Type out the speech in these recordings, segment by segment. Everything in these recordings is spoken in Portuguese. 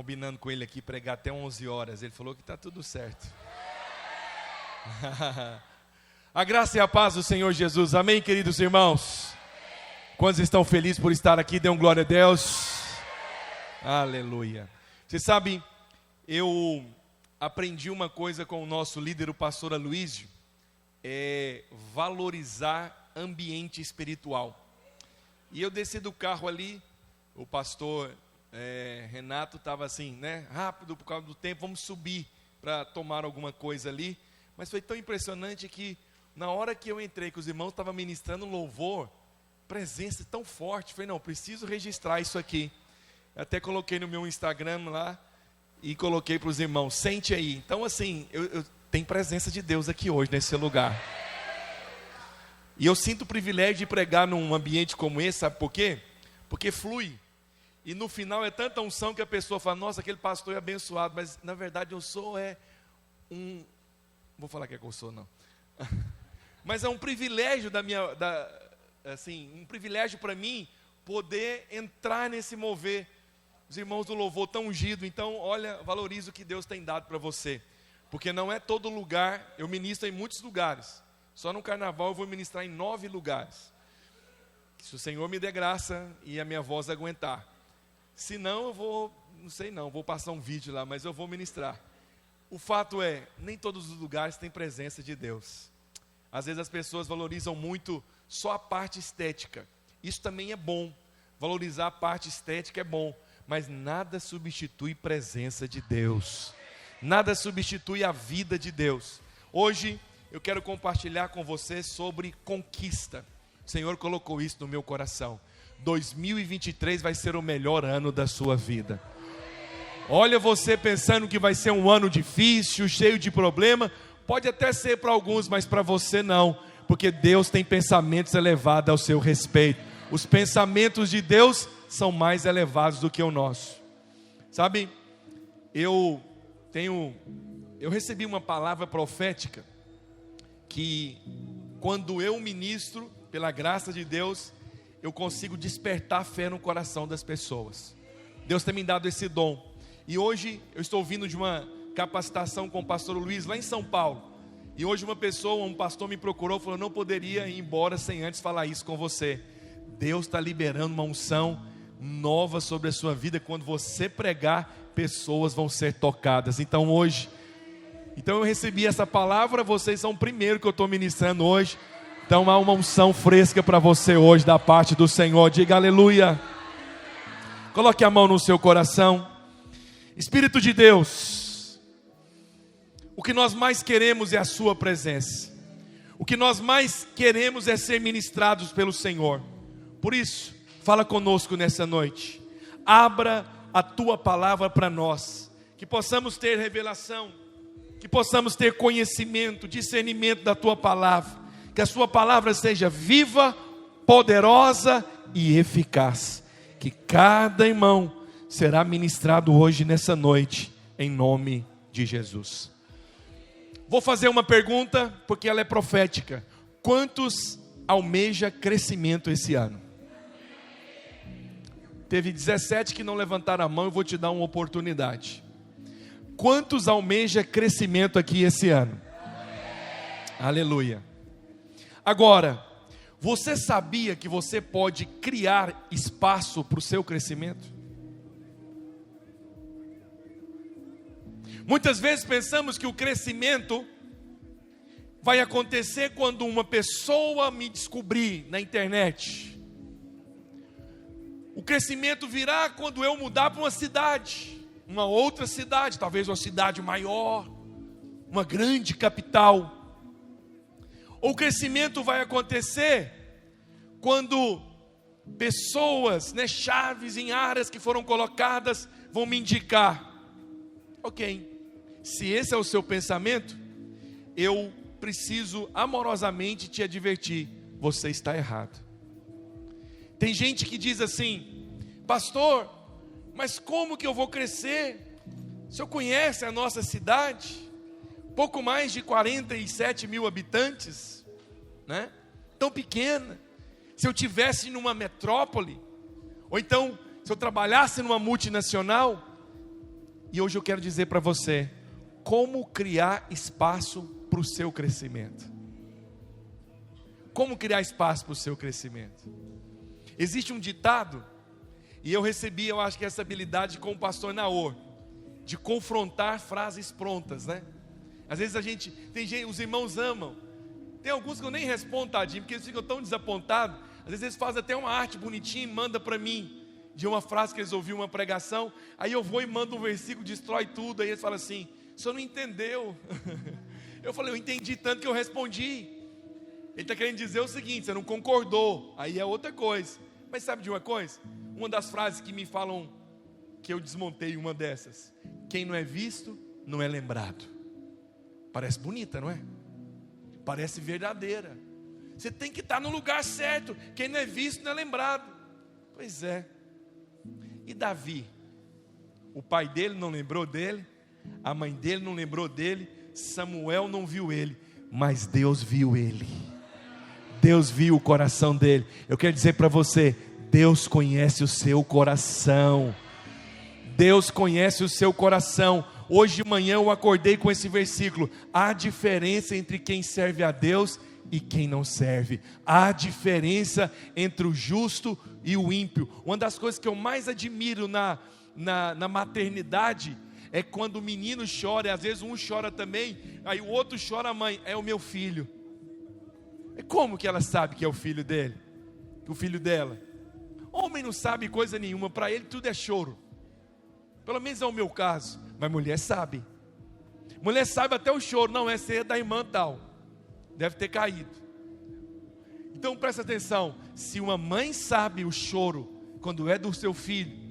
combinando com ele aqui pregar até 11 horas. Ele falou que está tudo certo. A graça e a paz do Senhor Jesus. Amém, queridos irmãos? Quantos estão felizes por estar aqui? Dêem glória a Deus. Aleluia. Você sabe, eu aprendi uma coisa com o nosso líder, o pastor Aloísio, é valorizar ambiente espiritual. E eu desci do carro ali, o pastor Renato estava assim, né, rápido por causa do tempo, vamos subir para tomar alguma coisa ali. Mas foi tão impressionante que na hora que eu entrei, que os irmãos estavam ministrando louvor, presença tão forte, falei, não, preciso registrar isso aqui. Até coloquei no meu Instagram lá e coloquei para os irmãos, sente aí. Então assim, eu tenho presença de Deus aqui hoje nesse lugar. E eu sinto o privilégio de pregar num ambiente como esse, sabe por quê? Porque flui. E no final é tanta unção que a pessoa fala, nossa, aquele pastor é abençoado, mas na verdade eu sou um... Vou falar que eu sou, não. Mas é um privilégio um privilégio para mim poder entrar nesse mover. Os irmãos do louvor tão ungidos, então olha, valoriza o que Deus tem dado para você. Porque não é todo lugar, eu ministro em muitos lugares. Só no carnaval eu vou ministrar em 9 lugares. Se o Senhor me der graça e a minha voz aguentar. Se não, eu vou passar um vídeo lá, mas eu vou ministrar. O fato é, nem todos os lugares têm presença de Deus. Às vezes as pessoas valorizam muito só a parte estética. Isso também é bom. Valorizar a parte estética é bom. Mas nada substitui presença de Deus. Nada substitui a vida de Deus. Hoje eu quero compartilhar com você sobre conquista. O Senhor colocou isso no meu coração. 2023 vai ser o melhor ano da sua vida. Olha, você pensando que vai ser um ano difícil, cheio de problema. Pode até ser para alguns, mas para você não. Porque Deus tem pensamentos elevados ao seu respeito. Os pensamentos de Deus são mais elevados do que o nosso. Sabe, eu recebi uma palavra profética, que quando eu ministro, pela graça de Deus, eu consigo despertar fé no coração das pessoas. Deus tem me dado esse dom. E hoje eu estou vindo de uma capacitação com o pastor Luiz, lá em São Paulo. E hoje um pastor me procurou, falou, não poderia ir embora sem antes falar isso com você. Deus está liberando uma unção nova sobre a sua vida. Quando você pregar, pessoas vão ser tocadas. Então eu recebi essa palavra. Vocês são o primeiro que eu estou ministrando hoje. Então há uma unção fresca para você hoje da parte do Senhor. Diga aleluia. Coloque a mão no seu coração. Espírito de Deus, o que nós mais queremos é a sua presença. O que nós mais queremos é ser ministrados pelo Senhor. Por isso, fala conosco nessa noite. Abra a tua palavra para nós. Que possamos ter revelação. Que possamos ter conhecimento, discernimento da tua palavra. Que a sua palavra seja viva, poderosa e eficaz. Que cada irmão será ministrado hoje nessa noite. Em nome de Jesus. Vou fazer uma pergunta porque ela é profética. Quantos almeja crescimento esse ano? Teve 17 que não levantaram a mão, eu vou te dar uma oportunidade. Quantos almeja crescimento aqui esse ano? Aleluia. Agora, você sabia que você pode criar espaço para o seu crescimento? Muitas vezes pensamos que o crescimento vai acontecer quando uma pessoa me descobrir na internet. O crescimento virá quando eu mudar para uma cidade, uma outra cidade, talvez uma cidade maior, uma grande capital. O crescimento vai acontecer quando pessoas, chaves em áreas que foram colocadas, vão me indicar. Ok, se esse é o seu pensamento, eu preciso amorosamente te advertir, você está errado. Tem gente que diz assim, pastor, mas como que eu vou crescer? O senhor conhece a nossa cidade? Pouco mais de 47 mil habitantes, né? Tão pequena. Se eu tivesse numa metrópole, ou então se eu trabalhasse numa multinacional, E hoje eu quero dizer para você, como criar espaço para o seu crescimento. Como criar espaço para o seu crescimento. Existe um ditado, e eu recebi, eu acho que essa habilidade com o pastor Naor, de confrontar frases prontas, né? Às vezes os irmãos amam. Tem alguns que eu nem respondo, tadinho, porque eles ficam tão desapontados. Às vezes eles fazem até uma arte bonitinha e mandam para mim, de uma frase que eles ouviram uma pregação. Aí eu vou e mando um versículo, destrói tudo. Aí eles falam assim, o senhor não entendeu. Eu falei, eu entendi tanto que eu respondi. Ele está querendo dizer o seguinte, você não concordou. Aí é outra coisa. Mas sabe de uma coisa? Uma das frases que me falam, que eu desmontei uma dessas. Quem não é visto, não é lembrado. Parece bonita, não é? Parece verdadeira. Você tem que estar no lugar certo. Quem não é visto, não é lembrado. Pois é. E Davi? O pai dele não lembrou dele. A mãe dele não lembrou dele. Samuel não viu ele. Mas Deus viu ele. Deus viu o coração dele. Eu quero dizer para você, Deus conhece o seu coração. Deus conhece o seu coração. Hoje de manhã eu acordei com esse versículo. Há diferença entre quem serve a Deus e quem não serve. Há diferença entre o justo e o ímpio. Uma das coisas que eu mais admiro na maternidade é quando o menino chora, e às vezes um chora também, aí o outro chora, a mãe, é o meu filho. E como que ela sabe que é o filho dele? O filho dela? Homem não sabe coisa nenhuma, para ele tudo é choro. Pelo menos é o meu caso. Mas mulher sabe. Mulher sabe até o choro. Não, essa é da irmã tal. Deve ter caído. Então presta atenção. Se uma mãe sabe o choro quando é do seu filho,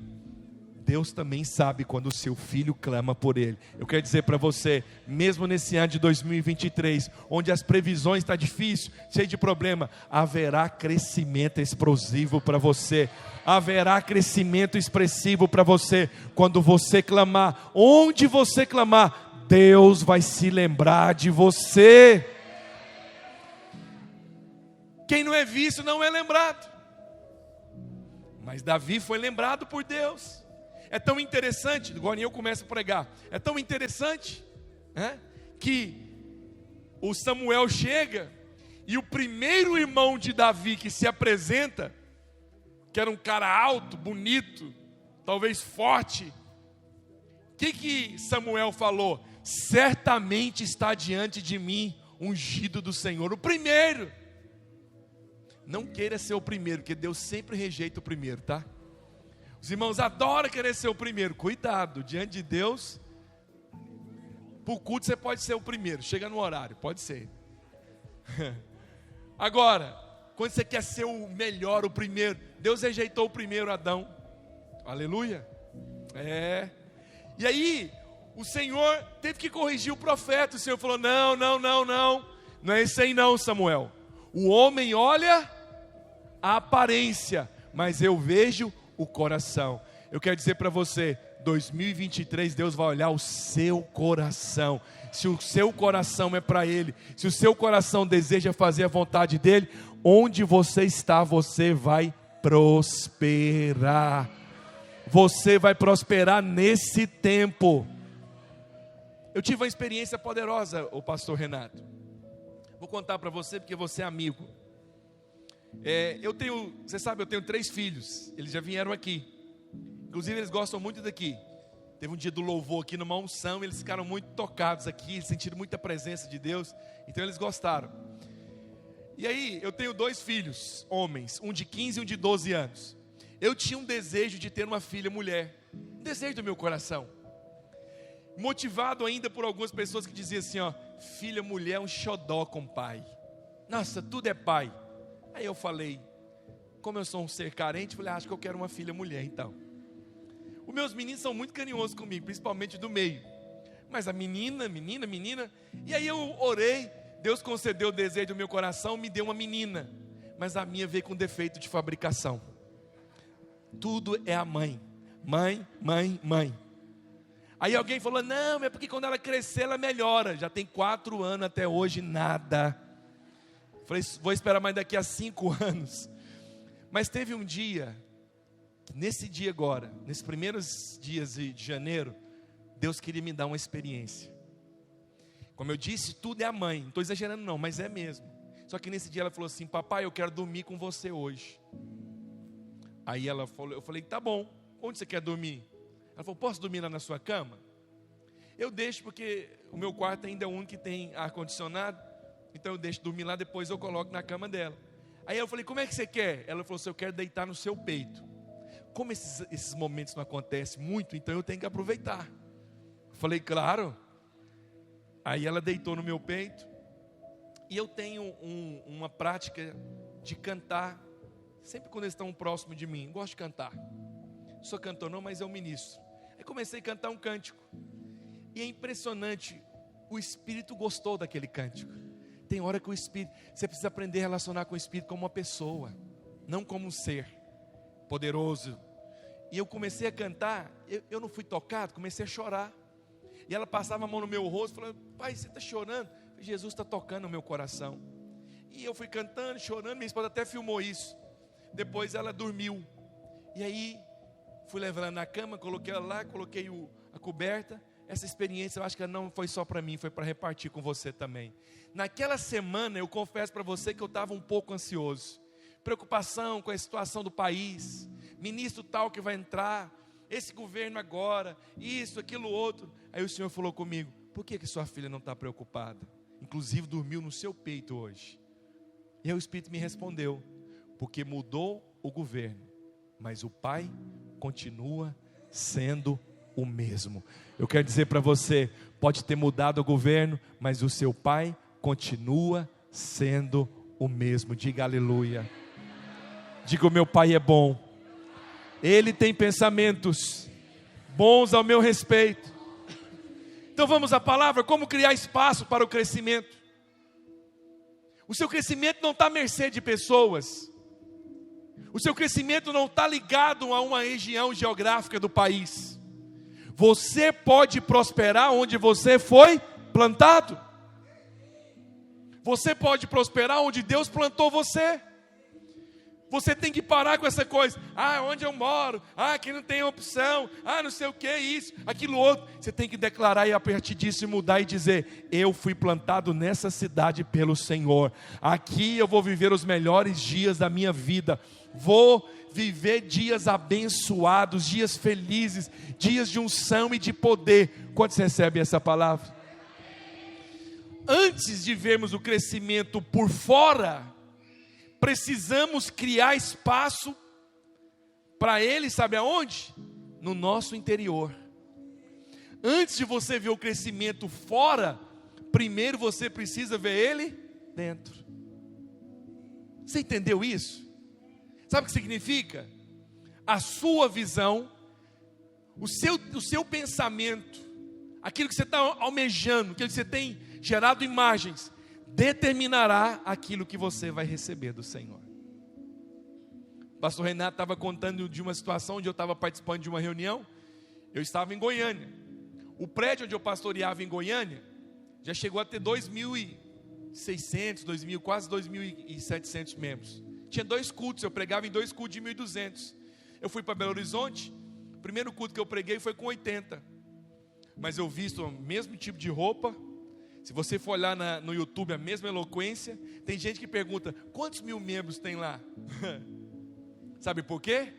Deus também sabe quando o seu filho clama por ele. Eu quero dizer para você, mesmo nesse ano de 2023, onde as previsões estão difíceis, cheio de problema, haverá crescimento explosivo para você. Haverá crescimento expressivo para você. Quando você clamar, onde você clamar, Deus vai se lembrar de você. Quem não é visto não é lembrado. Mas Davi foi lembrado por Deus. É tão interessante, agora eu começo a pregar, é tão interessante, que o Samuel chega, e o primeiro irmão de Davi que se apresenta, que era um cara alto, bonito, talvez forte, o que Samuel falou? Certamente está diante de mim ungido do Senhor, o primeiro. Não queira ser o primeiro, porque Deus sempre rejeita o primeiro, tá? Os irmãos adoram querer ser o primeiro. Cuidado, diante de Deus, para o culto você pode ser o primeiro. Chega no horário, pode ser. Agora, quando você quer ser o melhor, o primeiro, Deus rejeitou o primeiro Adão. Aleluia. E aí, o Senhor teve que corrigir o profeta. O Senhor falou, não. Não é isso aí não, Samuel. O homem olha a aparência, mas eu vejo o coração. Eu quero dizer para você, 2023 Deus vai olhar o seu coração. Se o seu coração é para Ele, se o seu coração deseja fazer a vontade dEle, onde você está, você vai prosperar. Você vai prosperar nesse tempo. Eu tive uma experiência poderosa, o pastor Renato. Vou contar para você porque você é amigo. Você sabe, eu tenho 3 filhos. Eles já vieram aqui. Inclusive eles gostam muito daqui. Teve um dia do louvor aqui numa unção, eles ficaram muito tocados aqui, eles sentiram muita presença de Deus. Então eles gostaram. E aí, eu tenho 2 filhos, homens, um de 15 e um de 12 anos. Eu tinha um desejo de ter uma filha mulher. Um desejo do meu coração. Motivado ainda por algumas pessoas que diziam assim, filha mulher é um xodó com pai. Nossa, tudo é pai. Aí eu falei, como eu sou um ser carente, falei, acho que eu quero uma filha mulher então. Os meus meninos são muito carinhosos comigo, principalmente do meio. Mas a menina, e aí eu orei, Deus concedeu o desejo do meu coração, me deu uma menina. Mas a minha veio com defeito de fabricação. Tudo é a mãe. Mãe. Aí alguém falou, não, é porque quando ela crescer ela melhora. Já tem 4 anos até hoje, nada. Falei, vou esperar mais daqui a 5 anos. Mas teve um dia, nesse dia agora, nesses primeiros dias de janeiro, Deus queria me dar uma experiência. Como eu disse, tudo é a mãe, não estou exagerando não, mas é mesmo. Só que nesse dia ela falou assim: papai, eu quero dormir com você hoje. Aí ela falou, eu falei, tá bom, onde você quer dormir? Ela falou, posso dormir lá na sua cama? Eu deixo porque o meu quarto ainda é o único que tem ar-condicionado, então eu deixo dormir lá, depois eu coloco na cama dela. Aí eu falei, como é que você quer? Ela falou assim, eu quero deitar no seu peito. Como esses momentos não acontecem muito, então eu tenho que aproveitar. Eu falei, claro. Aí ela deitou no meu peito. E eu tenho uma prática de cantar, sempre quando eles estão próximo de mim. Eu gosto de cantar. Não sou cantor não, mas eu ministro. Aí comecei a cantar um cântico. E é impressionante, o Espírito gostou daquele cântico. Tem hora que o Espírito, você precisa aprender a relacionar com o Espírito como uma pessoa, não como um ser poderoso. E eu comecei a cantar, eu não fui tocado, comecei a chorar. E ela passava a mão no meu rosto, falando, pai, você está chorando? Jesus está tocando no meu coração. E eu fui cantando, chorando, minha esposa até filmou isso. Depois ela dormiu. E aí, fui levar ela na cama, coloquei ela lá, coloquei a coberta. Essa experiência, eu acho que ela não foi só para mim, foi para repartir com você também. Naquela semana, eu confesso para você que eu estava um pouco ansioso. Preocupação com a situação do país. Ministro tal que vai entrar. Esse governo agora. Isso, aquilo, outro. Aí o Senhor falou comigo, por que sua filha não está preocupada? Inclusive dormiu no seu peito hoje. E aí o Espírito me respondeu, porque mudou o governo, mas o Pai continua sendo o mesmo. Eu quero dizer para você, pode ter mudado o governo, mas o seu Pai continua sendo o mesmo. Diga aleluia. Diga, o meu Pai é bom. Ele tem pensamentos bons ao meu respeito. Então vamos à palavra, como criar espaço para o crescimento. O seu crescimento não está à mercê de pessoas. O seu crescimento não está ligado a uma região geográfica do país. Você pode prosperar onde você foi plantado. Você pode prosperar onde Deus plantou você. Você tem que parar com essa coisa. Ah, onde eu moro? Ah, aqui não tem opção. Ah, não sei o que, isso, aquilo outro. Você tem que declarar e a partir disso mudar e dizer, eu fui plantado nessa cidade pelo Senhor. Aqui eu vou viver os melhores dias da minha vida. Vou viver dias abençoados, dias felizes, dias de unção e de poder. Quando você recebe essa palavra? Antes de vermos o crescimento por fora, precisamos criar espaço para ele, sabe aonde? No nosso interior. Antes de você ver o crescimento fora, primeiro você precisa ver ele dentro. Você entendeu isso? Sabe o que significa? A sua visão, o seu pensamento, aquilo que você está almejando, aquilo que você tem gerado imagens, determinará aquilo que você vai receber do Senhor. O pastor Renato estava contando de uma situação onde eu estava participando de uma reunião. Eu estava em Goiânia. O prédio onde eu pastoreava em Goiânia já chegou a ter 2.600, 2.000, quase 2.700 membros. Tinha 2 cultos, eu pregava em 2 cultos de 1.200. Eu fui para Belo Horizonte, o primeiro culto que eu preguei foi com 80. Mas eu visto o mesmo tipo de roupa. Se você for olhar no YouTube, a mesma eloquência. Tem gente que pergunta, quantos 1.000 membros tem lá? Sabe por quê?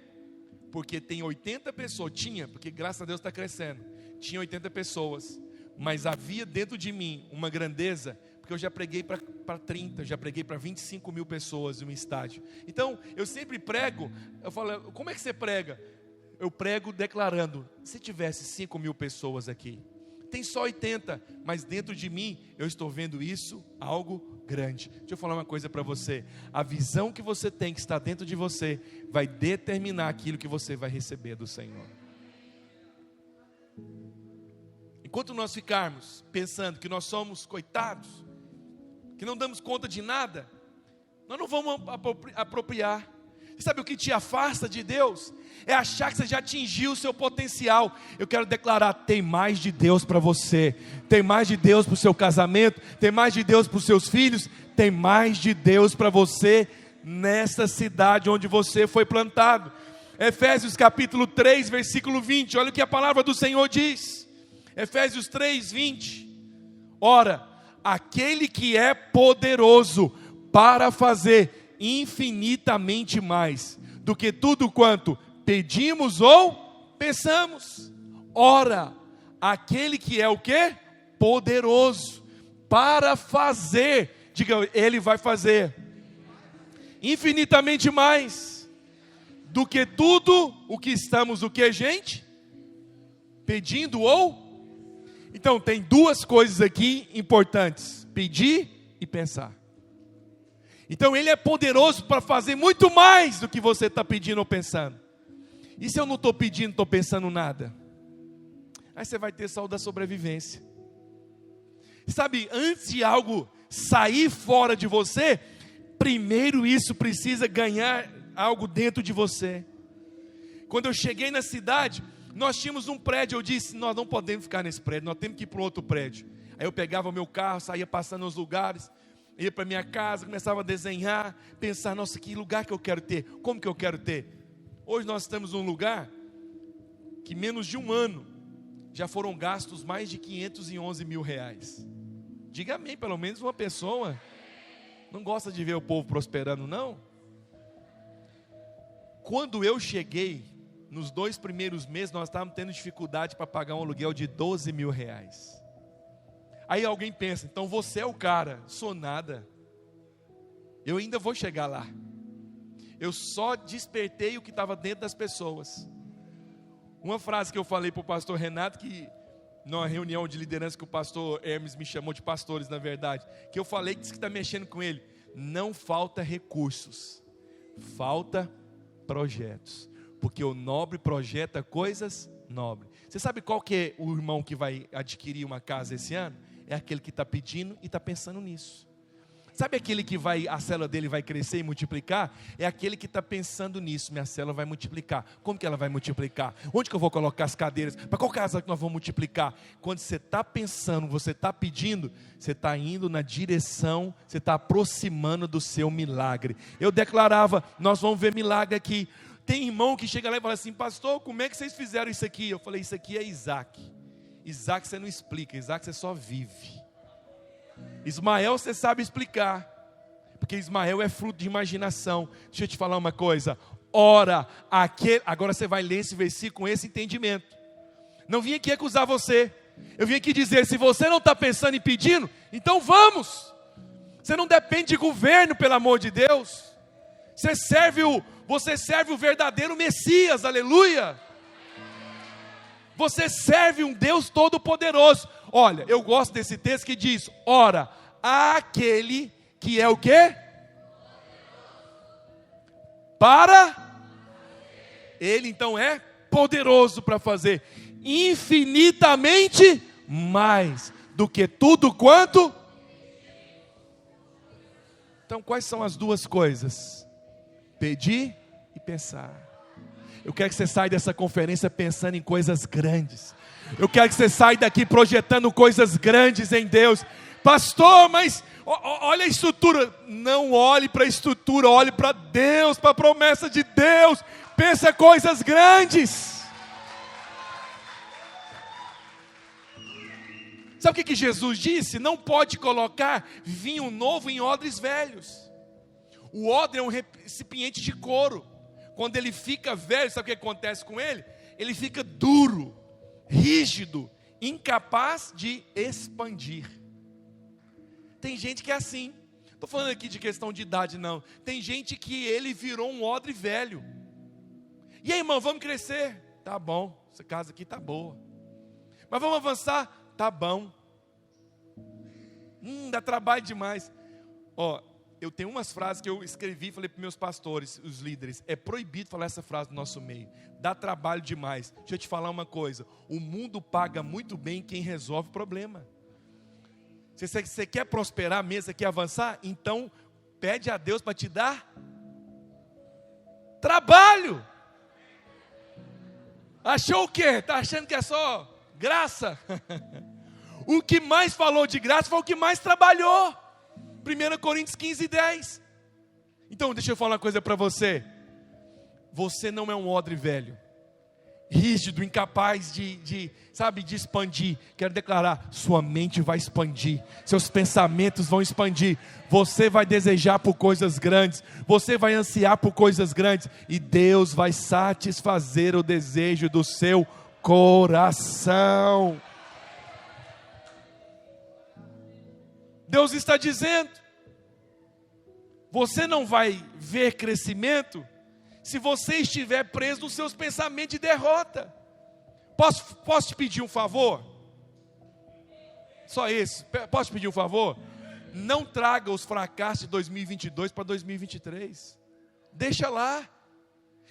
Porque tem 80 pessoas, porque graças a Deus está crescendo. Tinha 80 pessoas, mas havia dentro de mim uma grandeza, porque eu já preguei para 30, já preguei para 25.000 pessoas em um estádio. Então, eu sempre prego, eu falo, como é que você prega? Eu prego declarando, se tivesse 5.000 pessoas aqui, tem só 80, mas dentro de mim, eu estou vendo isso, algo grande. Deixa eu falar uma coisa para você, a visão que você tem, que está dentro de você, vai determinar aquilo que você vai receber do Senhor. Enquanto nós ficarmos pensando que nós somos coitados, que não damos conta de nada, nós não vamos apropriar. Sabe o que te afasta de Deus? É achar que você já atingiu o seu potencial. Eu quero declarar, tem mais de Deus para você. Tem mais de Deus para o seu casamento. Tem mais de Deus para os seus filhos. Tem mais de Deus para você nessa cidade onde você foi plantado. Efésios capítulo 3, versículo 20. Olha o que a palavra do Senhor diz. Efésios 3:20. Ora, aquele que é poderoso para fazer infinitamente mais do que tudo quanto pedimos ou pensamos. Ora, aquele que é o quê? Poderoso para fazer, diga, ele vai fazer infinitamente mais do que tudo o que estamos, o que, gente? Pedindo ou? Então tem duas coisas aqui importantes: pedir e pensar. Então ele é poderoso para fazer muito mais do que você está pedindo ou pensando. E se eu não estou pedindo, estou pensando nada? Aí você vai ter saúde da sobrevivência. Sabe, antes de algo sair fora de você, primeiro isso precisa ganhar algo dentro de você. Quando eu cheguei na cidade, nós tínhamos um prédio, eu disse, nós não podemos ficar nesse prédio, nós temos que ir para um outro prédio. Aí eu pegava o meu carro, saía passando nos lugares, ia para minha casa, começava a desenhar, pensar, nossa, que lugar que eu quero ter, como que eu quero ter. Hoje nós estamos num lugar que menos de um ano já foram gastos mais de 511 mil reais. Diga amém, pelo menos uma pessoa não gosta de ver o povo prosperando, não? Quando eu cheguei, nos 2 primeiros meses, nós estávamos tendo dificuldade para pagar um aluguel de 12 mil reais. Aí alguém pensa, então você é o cara. Sou nada. Eu ainda vou chegar lá. Eu só despertei o que estava dentro das pessoas. Uma frase que eu falei para o pastor Renato, que numa reunião de liderança que o pastor Hermes me chamou de pastores, na verdade, que eu falei, que disse que está mexendo com ele: não falta recursos, falta projetos, porque o nobre projeta coisas nobres. Você sabe qual que é o irmão que vai adquirir uma casa esse ano? É aquele que está pedindo e está pensando nisso. Sabe aquele que a célula dele vai crescer e multiplicar? É aquele que está pensando nisso, minha célula vai multiplicar. Como que ela vai multiplicar? Onde que eu vou colocar as cadeiras? Para qual casa que nós vamos multiplicar? Quando você está pensando, você está pedindo, você está indo na direção, você está aproximando do seu milagre. Eu declarava, nós vamos ver milagre aqui. Tem irmão que chega lá e fala assim, pastor, como é que vocês fizeram isso aqui? Eu falei, isso aqui é Isaac. Isaac você não explica, Isaac você só vive. Ismael você sabe explicar, porque Ismael é fruto de imaginação. Deixa eu te falar uma coisa. Ora, agora você vai ler esse versículo com esse entendimento. Não vim aqui acusar você. Eu vim aqui dizer, se você não está pensando e pedindo, então vamos. Você não depende de governo, pelo amor de Deus. Você serve o verdadeiro Messias, aleluia. Você serve um Deus todo-poderoso. Olha, eu gosto desse texto que diz, ora, aquele que é o quê? Para? Ele então é poderoso para fazer infinitamente mais do que tudo quanto. Então quais são as duas coisas? Pedir e pensar. Eu quero que você saia dessa conferência pensando em coisas grandes. Eu quero que você saia daqui projetando coisas grandes em Deus. Pastor, mas olha a estrutura. Não olhe para a estrutura, olhe para Deus, para a promessa de Deus. Pensa coisas grandes. Sabe o que Jesus disse? Não pode colocar vinho novo em odres velhos. O odre é um recipiente de couro. Quando ele fica velho, sabe o que acontece com ele? Ele fica duro, rígido, incapaz de expandir. Tem gente que é assim. Estou falando aqui de questão de idade, não. Tem gente que ele virou um odre velho. E aí, irmão, vamos crescer? Tá bom, essa casa aqui tá boa. Mas vamos avançar? Tá bom. Dá trabalho demais. Eu tenho umas frases que eu escrevi e falei para meus pastores, os líderes. É proibido falar essa frase no nosso meio. Dá trabalho demais. Deixa eu te falar uma coisa. O mundo paga muito bem quem resolve o problema. Se você quer prosperar mesmo, você quer avançar, então pede a Deus para te dar trabalho. Achou o quê? Está achando que é só graça? O que mais falou de graça foi o que mais trabalhou. 1 Coríntios 15:10. Então deixa eu falar uma coisa para você. Você não é um odre velho. rígido, incapaz sabe, de expandir. Quero declarar, sua mente vai expandir, seus pensamentos vão expandir, você vai desejar por coisas grandes, você vai ansiar por coisas grandes, e Deus vai satisfazer o desejo do seu coração. Deus está dizendo, você não vai ver crescimento se você estiver preso nos seus pensamentos de derrota. Posso te pedir um favor? Só esse. Posso te pedir um favor? Não traga os fracassos de 2022 para 2023. Deixa lá.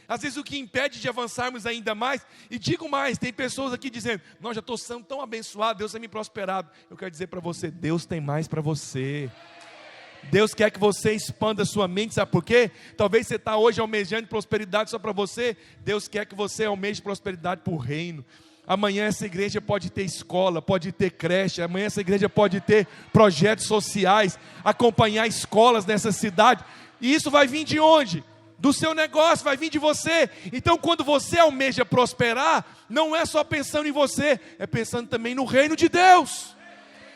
Às vezes o que impede de avançarmos ainda mais, e digo mais, tem pessoas aqui dizendo, não, já estou sendo tão abençoado, Deus tem me prosperado. Eu quero dizer para você, Deus tem mais para você. Deus quer que você expanda a sua mente, sabe por quê? Talvez você está hoje almejando prosperidade só para você, Deus quer que você almeje prosperidade para o reino. Amanhã essa igreja pode ter escola, pode ter creche, amanhã essa igreja pode ter projetos sociais, acompanhar escolas nessa cidade, e isso vai vir de onde? Do seu negócio, vai vir de você. Então quando você almeja prosperar, não é só pensando em você, é pensando também no reino de Deus,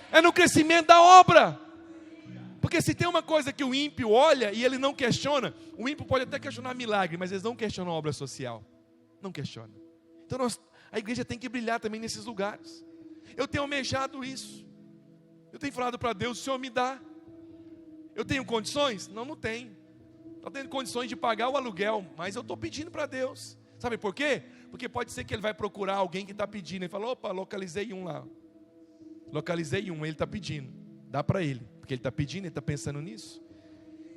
é no crescimento da obra. Porque se tem uma coisa que o ímpio olha e ele não questiona, o ímpio pode até questionar milagre, mas eles não questionam a obra social. Não questionam. Então a igreja tem que brilhar também nesses lugares. Eu tenho almejado isso. Eu tenho falado para Deus, o Senhor me dá. Eu tenho condições? Não, não tenho. Estou tendo condições de pagar o aluguel, mas eu estou pedindo para Deus. Sabe por quê? Porque pode ser que ele vai procurar alguém que está pedindo. Ele fala, opa, localizei um lá. Localizei um, ele está pedindo. Dá para ele. Porque ele está pedindo, ele está pensando nisso.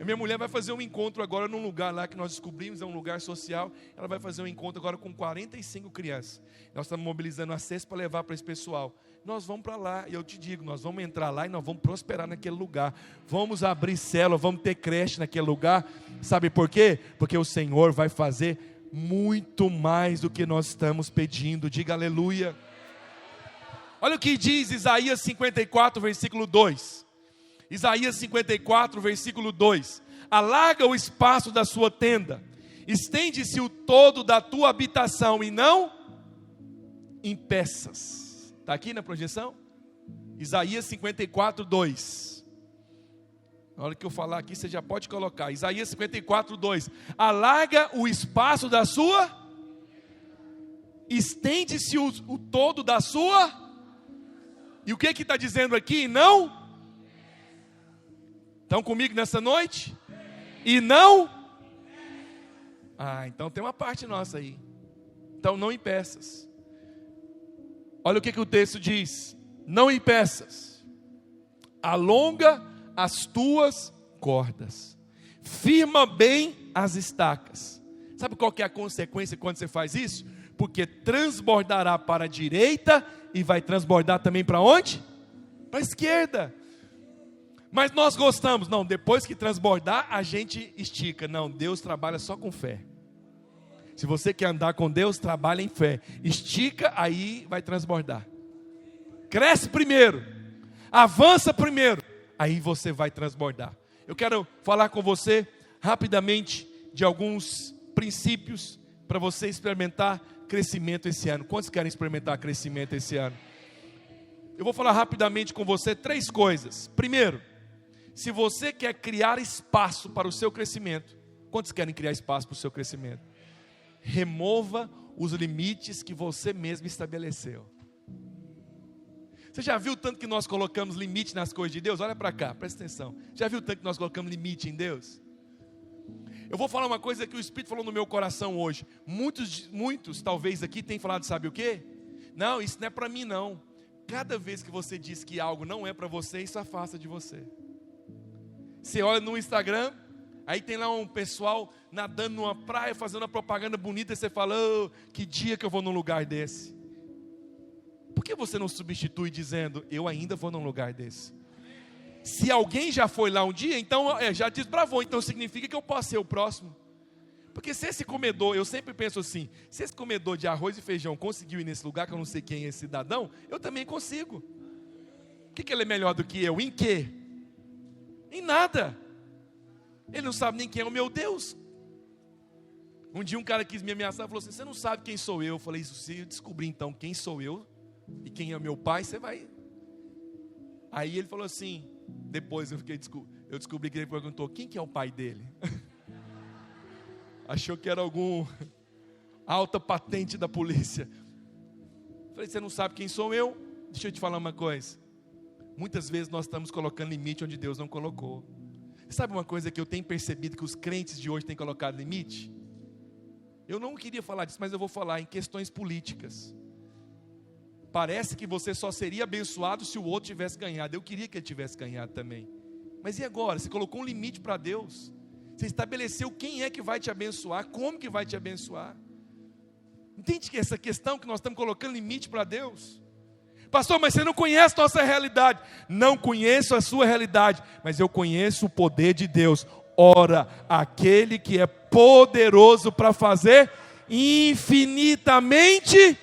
A minha mulher vai fazer um encontro agora num lugar lá que nós descobrimos, é um lugar social. Ela vai fazer um encontro agora com 45 crianças. Nós estamos mobilizando a cesta para levar para esse pessoal. Nós vamos para lá, e eu te digo, nós vamos entrar lá e nós vamos prosperar naquele lugar. Vamos abrir célula, vamos ter creche naquele lugar. Sabe por quê? Porque o Senhor vai fazer muito mais do que nós estamos pedindo. Diga aleluia. Olha o que diz Isaías 54, versículo 2. Isaías 54, versículo 2. Alarga o espaço da sua tenda, estende-se o todo da tua habitação, e não em peças. Está aqui na projeção? Isaías 54, 2. Na hora que eu falar aqui, você já pode colocar. Isaías 54, 2. Alarga o espaço da sua, estende-se o todo da sua. E o que está dizendo aqui? Não. Estão comigo nessa noite? E não? Então tem uma parte nossa aí. Então não em peças. Olha o que o texto diz. Não em peças. Alonga as tuas cordas. Firma bem as estacas. Sabe qual que é a consequência quando você faz isso? Porque transbordará para a direita e vai transbordar também para onde? Para a esquerda. Mas nós gostamos, não, depois que transbordar, a gente estica. Não, Deus trabalha só com fé. Se você quer andar com Deus, trabalha em fé. Estica, aí vai transbordar. Cresce primeiro, avança primeiro, aí você vai transbordar. Eu quero falar com você rapidamente de alguns princípios para você experimentar crescimento esse ano. Quantos querem experimentar crescimento esse ano? Eu vou falar rapidamente com você 3 coisas. Primeiro, se você quer criar espaço para o seu crescimento, quantos querem criar espaço para o seu crescimento? Remova os limites que você mesmo estabeleceu. Você já viu tanto que nós colocamos limite nas coisas de Deus? Olha para cá, presta atenção. Já viu tanto que nós colocamos limite em Deus? Eu vou falar uma coisa que o Espírito falou no meu coração hoje. Muitos talvez aqui têm falado, sabe o quê? Não, isso não é para mim não. Cada vez que você diz que algo não é para você, isso afasta de você. Você olha no Instagram, aí tem lá um pessoal nadando numa praia, fazendo uma propaganda bonita, e você fala, oh, que dia que eu vou num lugar desse. Por que você não substitui dizendo, eu ainda vou num lugar desse? Se alguém já foi lá um dia, então já desbravou, então significa que eu posso ser o próximo. Porque se esse comedor, eu sempre penso assim, se esse comedor de arroz e feijão conseguiu ir nesse lugar, que eu não sei quem é esse cidadão, eu também consigo. O que ele é melhor do que eu? Em quê? Em nada. Ele não sabe nem quem é o meu Deus. Um dia um cara quis me ameaçar, falou assim, você não sabe quem sou eu? Eu falei, isso, se eu descobrir então quem sou eu e quem é meu pai, você vai... Aí ele falou assim, depois eu descobri que ele perguntou, quem que é o pai dele? Achou que era algum alta patente da polícia. Falei, você não sabe quem sou eu? Deixa eu te falar uma coisa. Muitas vezes nós estamos colocando limite onde Deus não colocou. Sabe uma coisa que eu tenho percebido que os crentes de hoje têm colocado limite? Eu não queria falar disso, mas eu vou falar em questões políticas. Parece que você só seria abençoado se o outro tivesse ganhado. Eu queria que ele tivesse ganhado também. Mas e agora? Você colocou um limite para Deus. Você estabeleceu quem é que vai te abençoar, como que vai te abençoar. Entende que essa questão que nós estamos colocando limite para Deus? Pastor, mas você não conhece nossa realidade. Não conheço a sua realidade, mas eu conheço o poder de Deus. Ora, aquele que é poderoso para fazer infinitamente,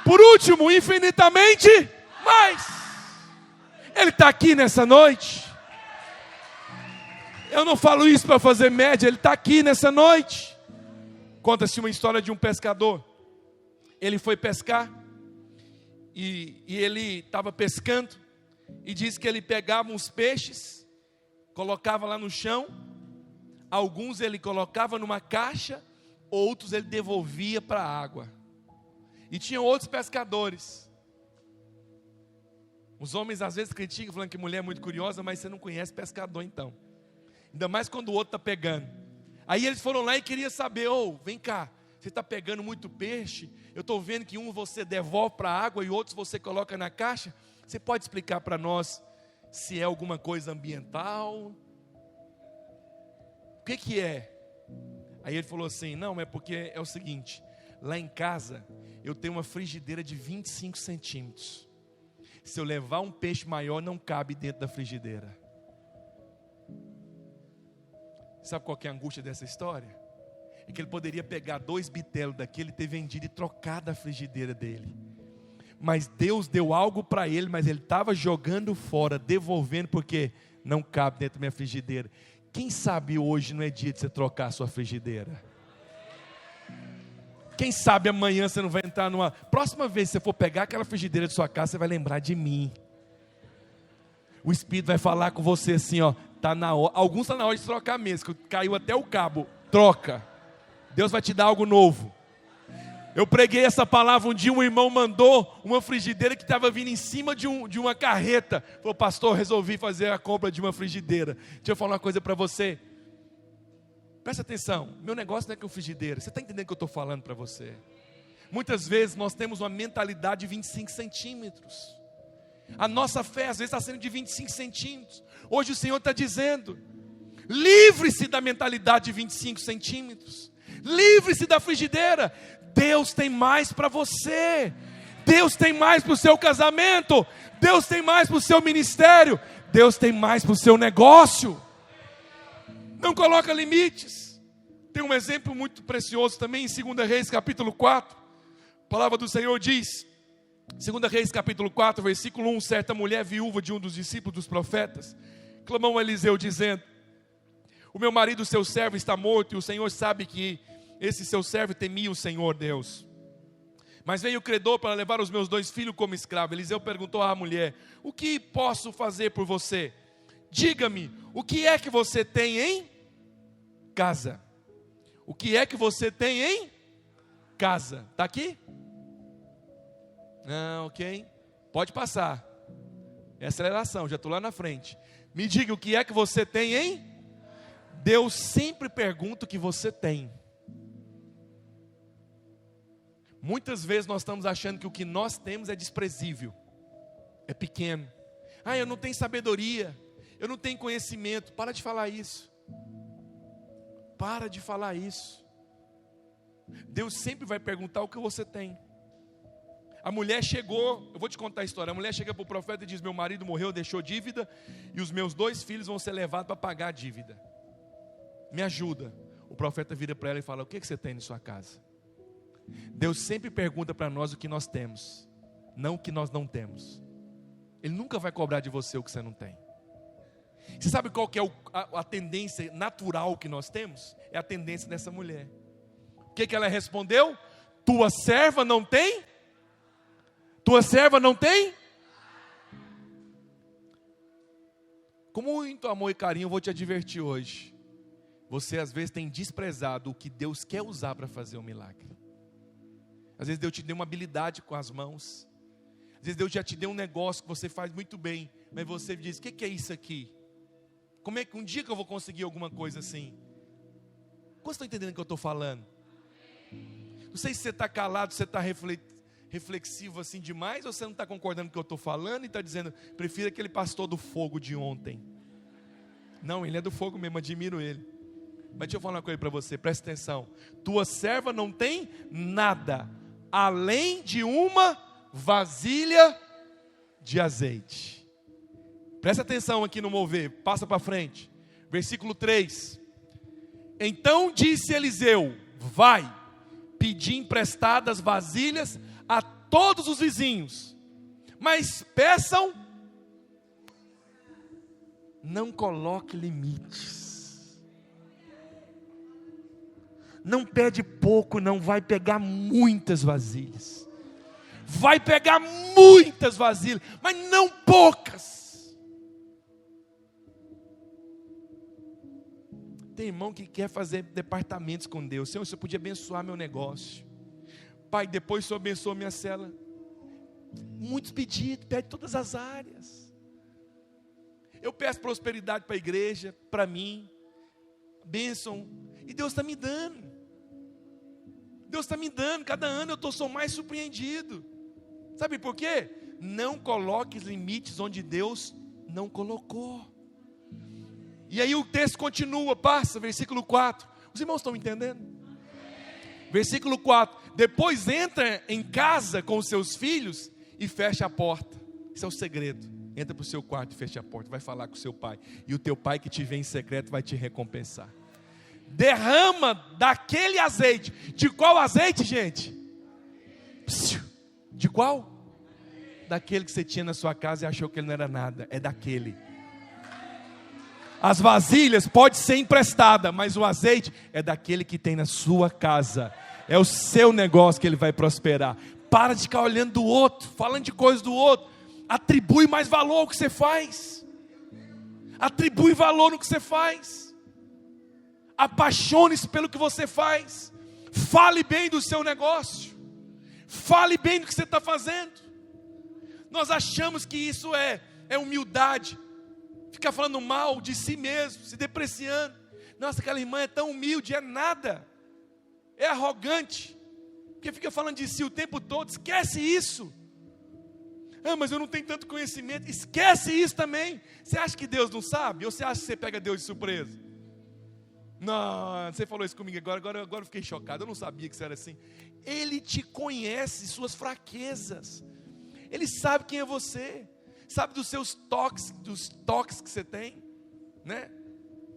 por último, infinitamente mais. Ele está aqui nessa noite. Eu não falo isso para fazer média, ele está aqui nessa noite. Conta-se uma história de um pescador. Ele foi pescar e ele estava pescando e diz que ele pegava uns peixes, colocava lá no chão, alguns ele colocava numa caixa, outros ele devolvia para a água. E tinha outros pescadores. Os homens às vezes criticam, falando que mulher é muito curiosa, mas você não conhece pescador então. Ainda mais quando o outro está pegando. Aí eles foram lá e queriam saber, vem cá, você está pegando muito peixe, eu estou vendo que um você devolve para a água e outros você coloca na caixa. Você pode explicar para nós se é alguma coisa ambiental? O que é? Aí ele falou assim, não, é porque é o seguinte, lá em casa eu tenho uma frigideira de 25 centímetros. Se eu levar um peixe maior, não cabe dentro da frigideira. Sabe qual que é a angústia dessa história? É que ele poderia pegar 2 bitelos daquele, ter vendido e trocado a frigideira dele. Mas Deus deu algo para ele, mas ele estava jogando fora, devolvendo, porque não cabe dentro da minha frigideira. Quem sabe hoje não é dia de você trocar a sua frigideira? Quem sabe amanhã você não vai entrar numa... Próxima vez que você for pegar aquela frigideira de sua casa, você vai lembrar de mim. O Espírito vai falar com você assim, tá na hora. Alguns está na hora de trocar mesmo, caiu até o cabo. Troca. Deus vai te dar algo novo. Eu preguei essa palavra um dia, um irmão mandou uma frigideira que estava vindo em cima de uma carreta. Falou, pastor, resolvi fazer a compra de uma frigideira. Deixa eu falar uma coisa para você. Presta atenção, meu negócio não é com frigideira. Você está entendendo o que eu estou falando para você? Muitas vezes nós temos uma mentalidade de 25 centímetros. A nossa fé às vezes está sendo de 25 centímetros. Hoje o Senhor está dizendo, livre-se da mentalidade de 25 centímetros. Livre-se da frigideira. Deus tem mais para você. Deus tem mais para o seu casamento. Deus tem mais para o seu ministério. Deus tem mais para o seu negócio. Não coloca limites. Tem um exemplo muito precioso também em 2 Reis capítulo 4. A palavra do Senhor diz, 2 Reis capítulo 4, versículo 1. Certa mulher viúva de um dos discípulos dos profetas clamou a Eliseu dizendo, o meu marido, seu servo, está morto, e o Senhor sabe que esse seu servo temia o Senhor Deus. Mas veio o credor para levar os meus 2 filhos como escravo. Eliseu perguntou à mulher, o que posso fazer por você? Diga-me, o que é que você tem em casa? O que é que você tem em casa? Está aqui? Não, ok. Pode passar. É aceleração, já estou lá na frente. Me diga o que é que você tem em? Deus sempre pergunta o que você tem. Muitas vezes nós estamos achando que o que nós temos é desprezível, é pequeno. Eu não tenho sabedoria, eu não tenho conhecimento. Para de falar isso. Para de falar isso. Deus sempre vai perguntar o que você tem. A mulher chegou, eu vou te contar a história. A mulher chega para o profeta e diz, meu marido morreu, deixou dívida, e os meus 2 filhos vão ser levados para pagar a dívida. Me ajuda. O profeta vira para ela e fala, o que você tem em sua casa? Deus sempre pergunta para nós o que nós temos, não o que nós não temos. Ele nunca vai cobrar de você o que você não tem. Você sabe qual que é a tendência natural que nós temos? É a tendência dessa mulher. O que ela respondeu? Tua serva não tem? Tua serva não tem? Com muito amor e carinho eu vou te advertir hoje. Você às vezes tem desprezado o que Deus quer usar para fazer um milagre. Às vezes Deus te deu uma habilidade com as mãos. Às vezes Deus já te deu um negócio que você faz muito bem. Mas você diz, o que é isso aqui? Como é que um dia que eu vou conseguir alguma coisa assim? Quantos estão entendendo o que eu estou falando? Não sei se você está calado, se você está reflexivo assim demais, ou você não está concordando com o que eu estou falando e está dizendo, prefiro aquele pastor do fogo de ontem. Não, ele é do fogo mesmo, admiro ele. Mas deixa eu falar uma coisa para você, presta atenção. Tua serva não tem nada, além de uma vasilha de azeite. Presta atenção aqui no mover, passa para frente. Versículo 3. Então disse Eliseu, vai, pedir emprestadas vasilhas a todos os vizinhos, mas peçam, não coloque limites. Não pede pouco, não, vai pegar muitas vasilhas. Vai pegar muitas vasilhas, mas não poucas. Tem irmão que quer fazer departamentos com Deus. Senhor, você podia abençoar meu negócio. Pai, depois o Senhor abençoa minha célula. Muitos pedidos, pede todas as áreas. Eu peço prosperidade para a igreja, para mim. Bênção. E Deus está me dando. Deus está me dando. Cada ano eu sou mais surpreendido. Sabe por quê? Não coloque limites onde Deus não colocou. E aí o texto continua, passa, versículo 4. Os irmãos estão entendendo? Versículo 4. Depois entra em casa com os seus filhos e fecha a porta. Esse é o segredo. Entra para o seu quarto e fecha a porta. Vai falar com o seu pai. E o teu pai que te vê em secreto vai te recompensar. Derrama daquele azeite. De qual azeite, gente? De qual? Daquele que você tinha na sua casa e achou que ele não era nada. É daquele. As vasilhas podem ser emprestadas, mas o azeite é daquele que tem na sua casa. É o seu negócio que ele vai prosperar. Para de ficar olhando do outro, falando de coisas do outro. Atribui mais valor ao que você faz. Atribui valor no que você faz. Apaixone-se pelo que você faz. Fale bem do seu negócio. Fale bem do que você está fazendo. Nós achamos que isso é humildade. Ficar falando mal de si mesmo, se depreciando. Nossa, aquela irmã é tão humilde, é nada. É arrogante. Porque fica falando de si o tempo todo. Esquece isso. Ah, mas eu não tenho tanto conhecimento. Esquece isso também. Você acha que Deus não sabe? Ou você acha que você pega Deus de surpresa? Não, você falou isso comigo agora eu fiquei chocado. Eu não sabia que isso era assim. Ele te conhece, suas fraquezas. Ele sabe quem é você. Sabe dos seus toques, dos toques que você tem, né?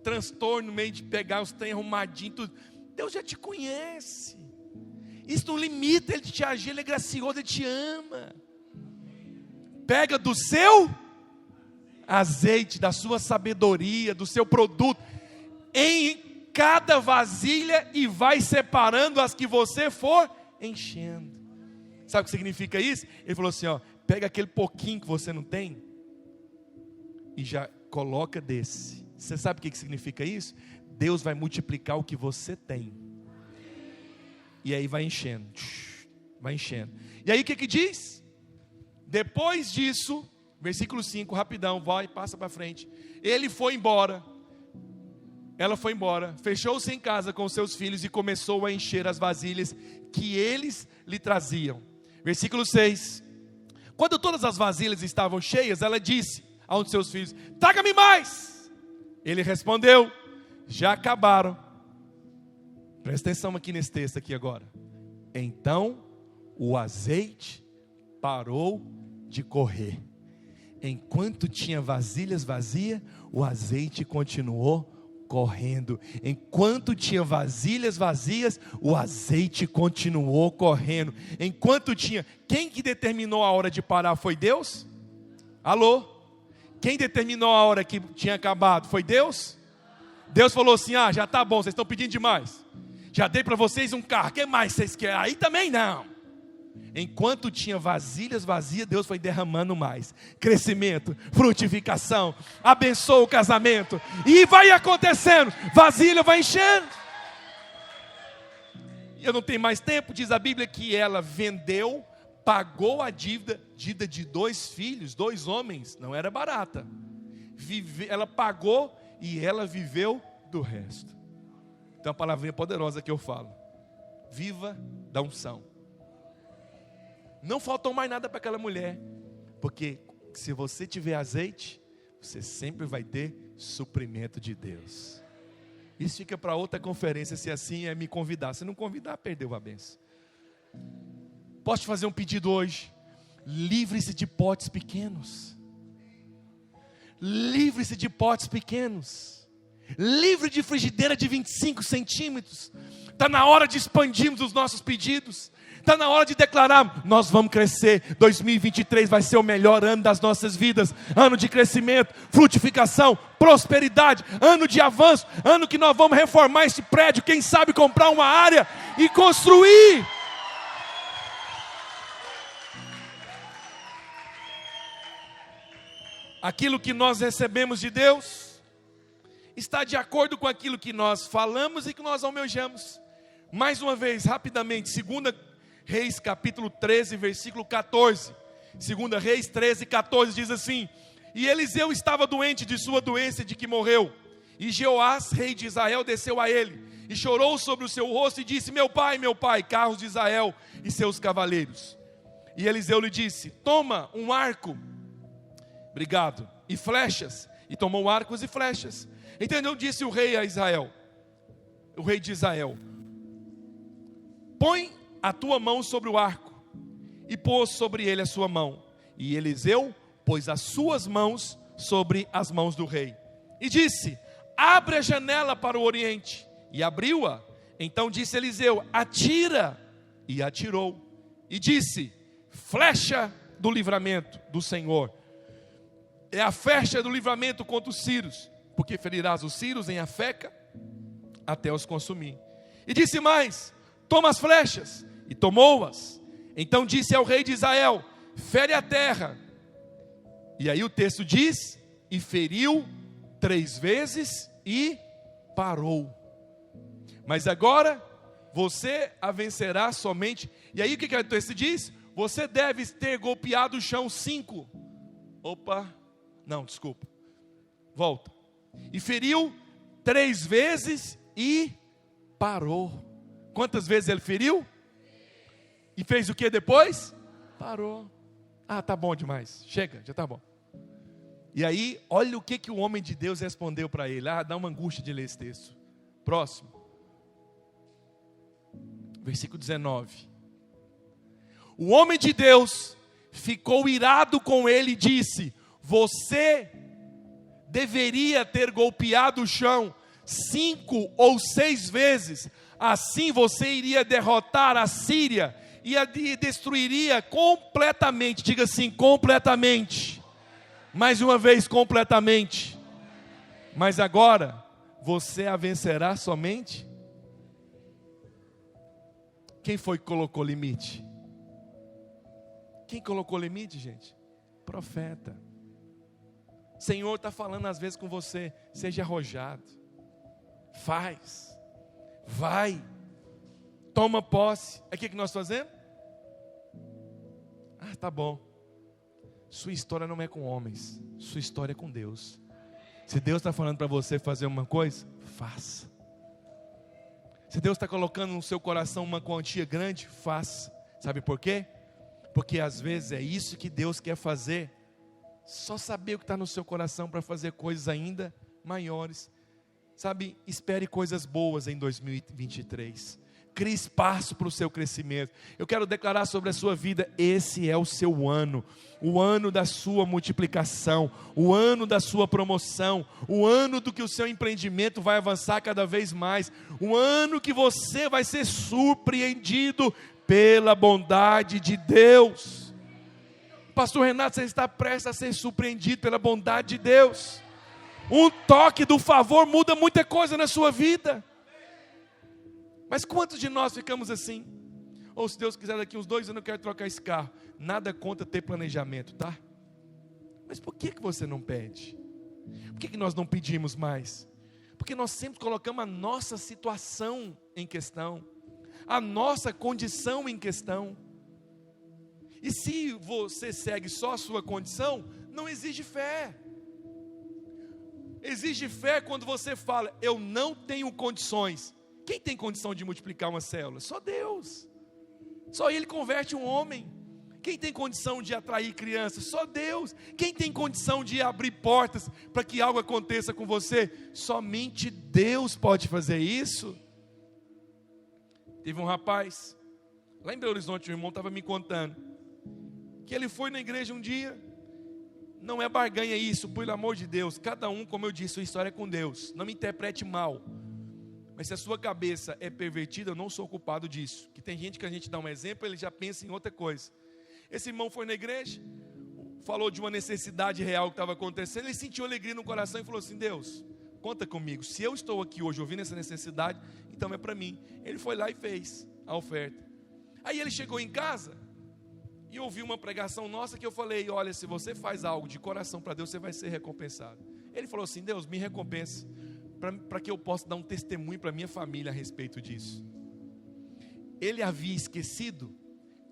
Transtorno no meio de pegar os trem arrumadinho, tudo. Deus já te conhece. Isso não limita ele de te agir, ele é gracioso, ele te ama. Pega do seu azeite, da sua sabedoria, do seu produto, em cada vasilha e vai separando as que você for enchendo. Sabe o que significa isso? Ele falou assim, ó. Pega aquele pouquinho que você não tem e já coloca desse. Você sabe o que significa isso? Deus vai multiplicar o que você tem. E aí vai enchendo. Vai enchendo. E aí o que diz? Depois disso, versículo 5, rapidão, vai, passa para frente. Ele foi embora. Ela foi embora. Fechou-se em casa com seus filhos e começou a encher as vasilhas que eles lhe traziam. Versículo 6. Quando todas as vasilhas estavam cheias, ela disse a um de seus filhos, traga-me mais. Ele respondeu, já acabaram. Presta atenção aqui nesse texto aqui agora. Então, o azeite parou de correr. Enquanto tinha vasilhas vazias, o azeite continuou correndo. Enquanto tinha vasilhas vazias, o azeite continuou correndo. Enquanto tinha, quem que determinou a hora de parar foi Deus? Alô? Quem determinou a hora que tinha acabado? Foi Deus? Deus falou assim: já está bom, vocês estão pedindo demais. Já dei para vocês um carro, o que mais vocês querem? Aí também não. Enquanto tinha vasilhas vazias, Deus foi derramando mais. Crescimento, frutificação, abençoa o casamento. E vai acontecendo, vasilha vai enchendo. Eu não tenho mais tempo, diz a Bíblia que ela vendeu, pagou a dívida de 2 filhos, 2 homens, não era barata. Ela pagou e ela viveu do resto. Então, uma palavrinha poderosa que eu falo: viva da unção. Não faltou mais nada para aquela mulher, porque se você tiver azeite, você sempre vai ter suprimento de Deus. Isso fica para outra conferência, se assim é me convidar. Se não convidar, perdeu a bênção. Posso te fazer um pedido hoje? Livre-se de potes pequenos. Livre-se de potes pequenos. Livre de frigideira de 25 centímetros. Está na hora de expandirmos os nossos pedidos. Está na hora de declarar: nós vamos crescer. 2023 vai ser o melhor ano das nossas vidas. Ano de crescimento, frutificação, prosperidade. Ano de avanço. Ano que nós vamos reformar esse prédio. Quem sabe comprar uma área e construir. Aquilo que nós recebemos de Deus está de acordo com aquilo que nós falamos e que nós almejamos. Mais uma vez, rapidamente, 2 Reis capítulo 13, versículo 14. 2 Reis 13, 14 diz assim: e Eliseu estava doente de sua doença de que morreu. E Jeoás, rei de Israel, desceu a ele e chorou sobre o seu rosto e disse: meu pai, carros de Israel e seus cavaleiros. E Eliseu lhe disse: toma um arco, obrigado, e flechas. E tomou arcos e flechas. Então disse o rei a Israel, o rei de Israel: põe a tua mão sobre o arco. E pôs sobre ele a sua mão. E Eliseu pôs as suas mãos sobre as mãos do rei. E disse: abre a janela para o oriente. E abriu-a. Então disse Eliseu: atira. E atirou. E disse: flecha do livramento do Senhor. É a flecha do livramento contra os sírios. Porque ferirás os sírios em Afeca até os consumir. E disse mais: toma as flechas. E tomou-as. Então disse ao rei de Israel: fere a terra. E aí o texto diz: e feriu 3 vezes e parou. Mas agora você a vencerá somente. E aí o que o texto diz? Você deve ter golpeado o chão 5. Desculpa. Volta. E feriu 3 vezes e parou. Quantas vezes ele feriu? E fez o que depois? Parou. Tá bom demais. Chega, já tá bom. E aí, olha o que o homem de Deus respondeu para ele. Dá uma angústia de ler esse texto. Próximo. Versículo 19. O homem de Deus ficou irado com ele e disse: você deveria ter golpeado o chão 5 ou 6 vezes. Assim você iria derrotar a Síria e a destruiria completamente. Diga assim: completamente. Mais uma vez, completamente. Mas agora você a vencerá somente. Quem foi que colocou limite? Quem colocou limite, gente? Profeta. O Senhor está falando às vezes com você: seja arrojado, faz, vai, toma posse. É o que nós fazemos? Tá bom. Sua história não é com homens, sua história é com Deus. Se Deus está falando para você fazer uma coisa, faça. Se Deus está colocando no seu coração uma quantia grande, faça. Sabe por quê? Porque às vezes é isso que Deus quer fazer. Só saber o que está no seu coração para fazer coisas ainda maiores. Sabe, espere coisas boas em 2023. Crie espaço para o seu crescimento. Eu quero declarar sobre a sua vida: esse é o seu ano. O ano da sua multiplicação. O ano da sua promoção. O ano do que o seu empreendimento vai avançar cada vez mais. O ano que você vai ser surpreendido pela bondade de Deus. Pastor Renato, você está prestes a ser surpreendido pela bondade de Deus. Um toque do favor muda muita coisa na sua vida. Mas quantos de nós ficamos assim? Ou se Deus quiser, daqui uns 2 anos eu quero trocar esse carro. Nada contra ter planejamento, tá? Mas por que você não pede? Por que nós não pedimos mais? Porque nós sempre colocamos a nossa situação em questão, a nossa condição em questão. E se você segue só a sua condição, não exige fé. Exige fé quando você fala, eu não tenho condições. Quem tem condição de multiplicar uma célula? Só Deus. Só Ele converte um homem. Quem tem condição de atrair crianças? Só Deus. Quem tem condição de abrir portas para que algo aconteça com você? Somente Deus pode fazer isso. Teve um rapaz, lá em Belo Horizonte, o irmão estava me contando, que ele foi na igreja um dia. Não é barganha isso, pelo amor de Deus. Cada um, como eu disse, sua história é com Deus. Não me interprete mal. Mas se a sua cabeça é pervertida, eu não sou culpado disso. Que tem gente que a gente dá um exemplo, ele já pensa em outra coisa. Esse irmão foi na igreja, falou de uma necessidade real que estava acontecendo, ele sentiu alegria no coração e falou assim, Deus, conta comigo, se eu estou aqui hoje ouvindo essa necessidade, então é para mim. Ele foi lá e fez a oferta. Aí ele chegou em casa e ouviu uma pregação nossa que eu falei, olha, se você faz algo de coração para Deus, você vai ser recompensado. Ele falou assim, Deus, me recompensa, para que eu possa dar um testemunho para minha família a respeito disso. Ele havia esquecido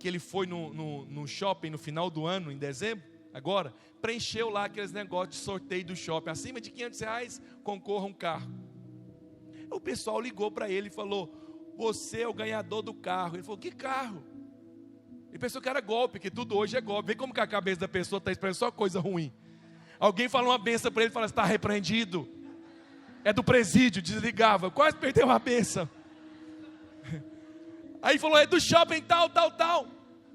que ele foi no shopping no final do ano, em dezembro, agora, preencheu lá aqueles negócios de sorteio do shopping, acima de R$500, concorra um carro. O pessoal ligou para ele e falou, você é o ganhador do carro. Ele falou, que carro? Ele pensou que era golpe, que tudo hoje é golpe. Vê como que a cabeça da pessoa está esperando só coisa ruim. Alguém falou uma benção para ele e falou, está repreendido. É do presídio, desligava, quase perdeu a benção. Aí falou, é do shopping tal.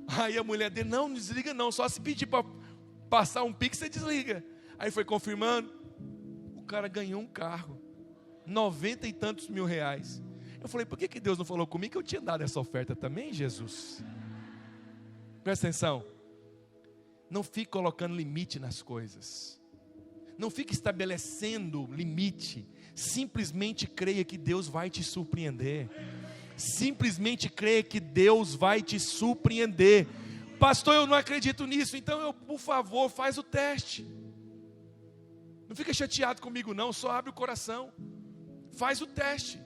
Aí a mulher dele, não desliga não, só se pedir para passar um pix, você desliga. Aí foi confirmando, o cara ganhou um carro, 90 e tantos mil reais. Eu falei, por que Deus não falou comigo que eu tinha dado essa oferta também, Jesus? Presta atenção, não fique colocando limite nas coisas, não fique estabelecendo limite, simplesmente creia que Deus vai te surpreender. Simplesmente creia que Deus vai te surpreender. Pastor, eu não acredito nisso. Então por favor, faz o teste. Não fica chateado comigo não, só abre o coração. Faz o teste.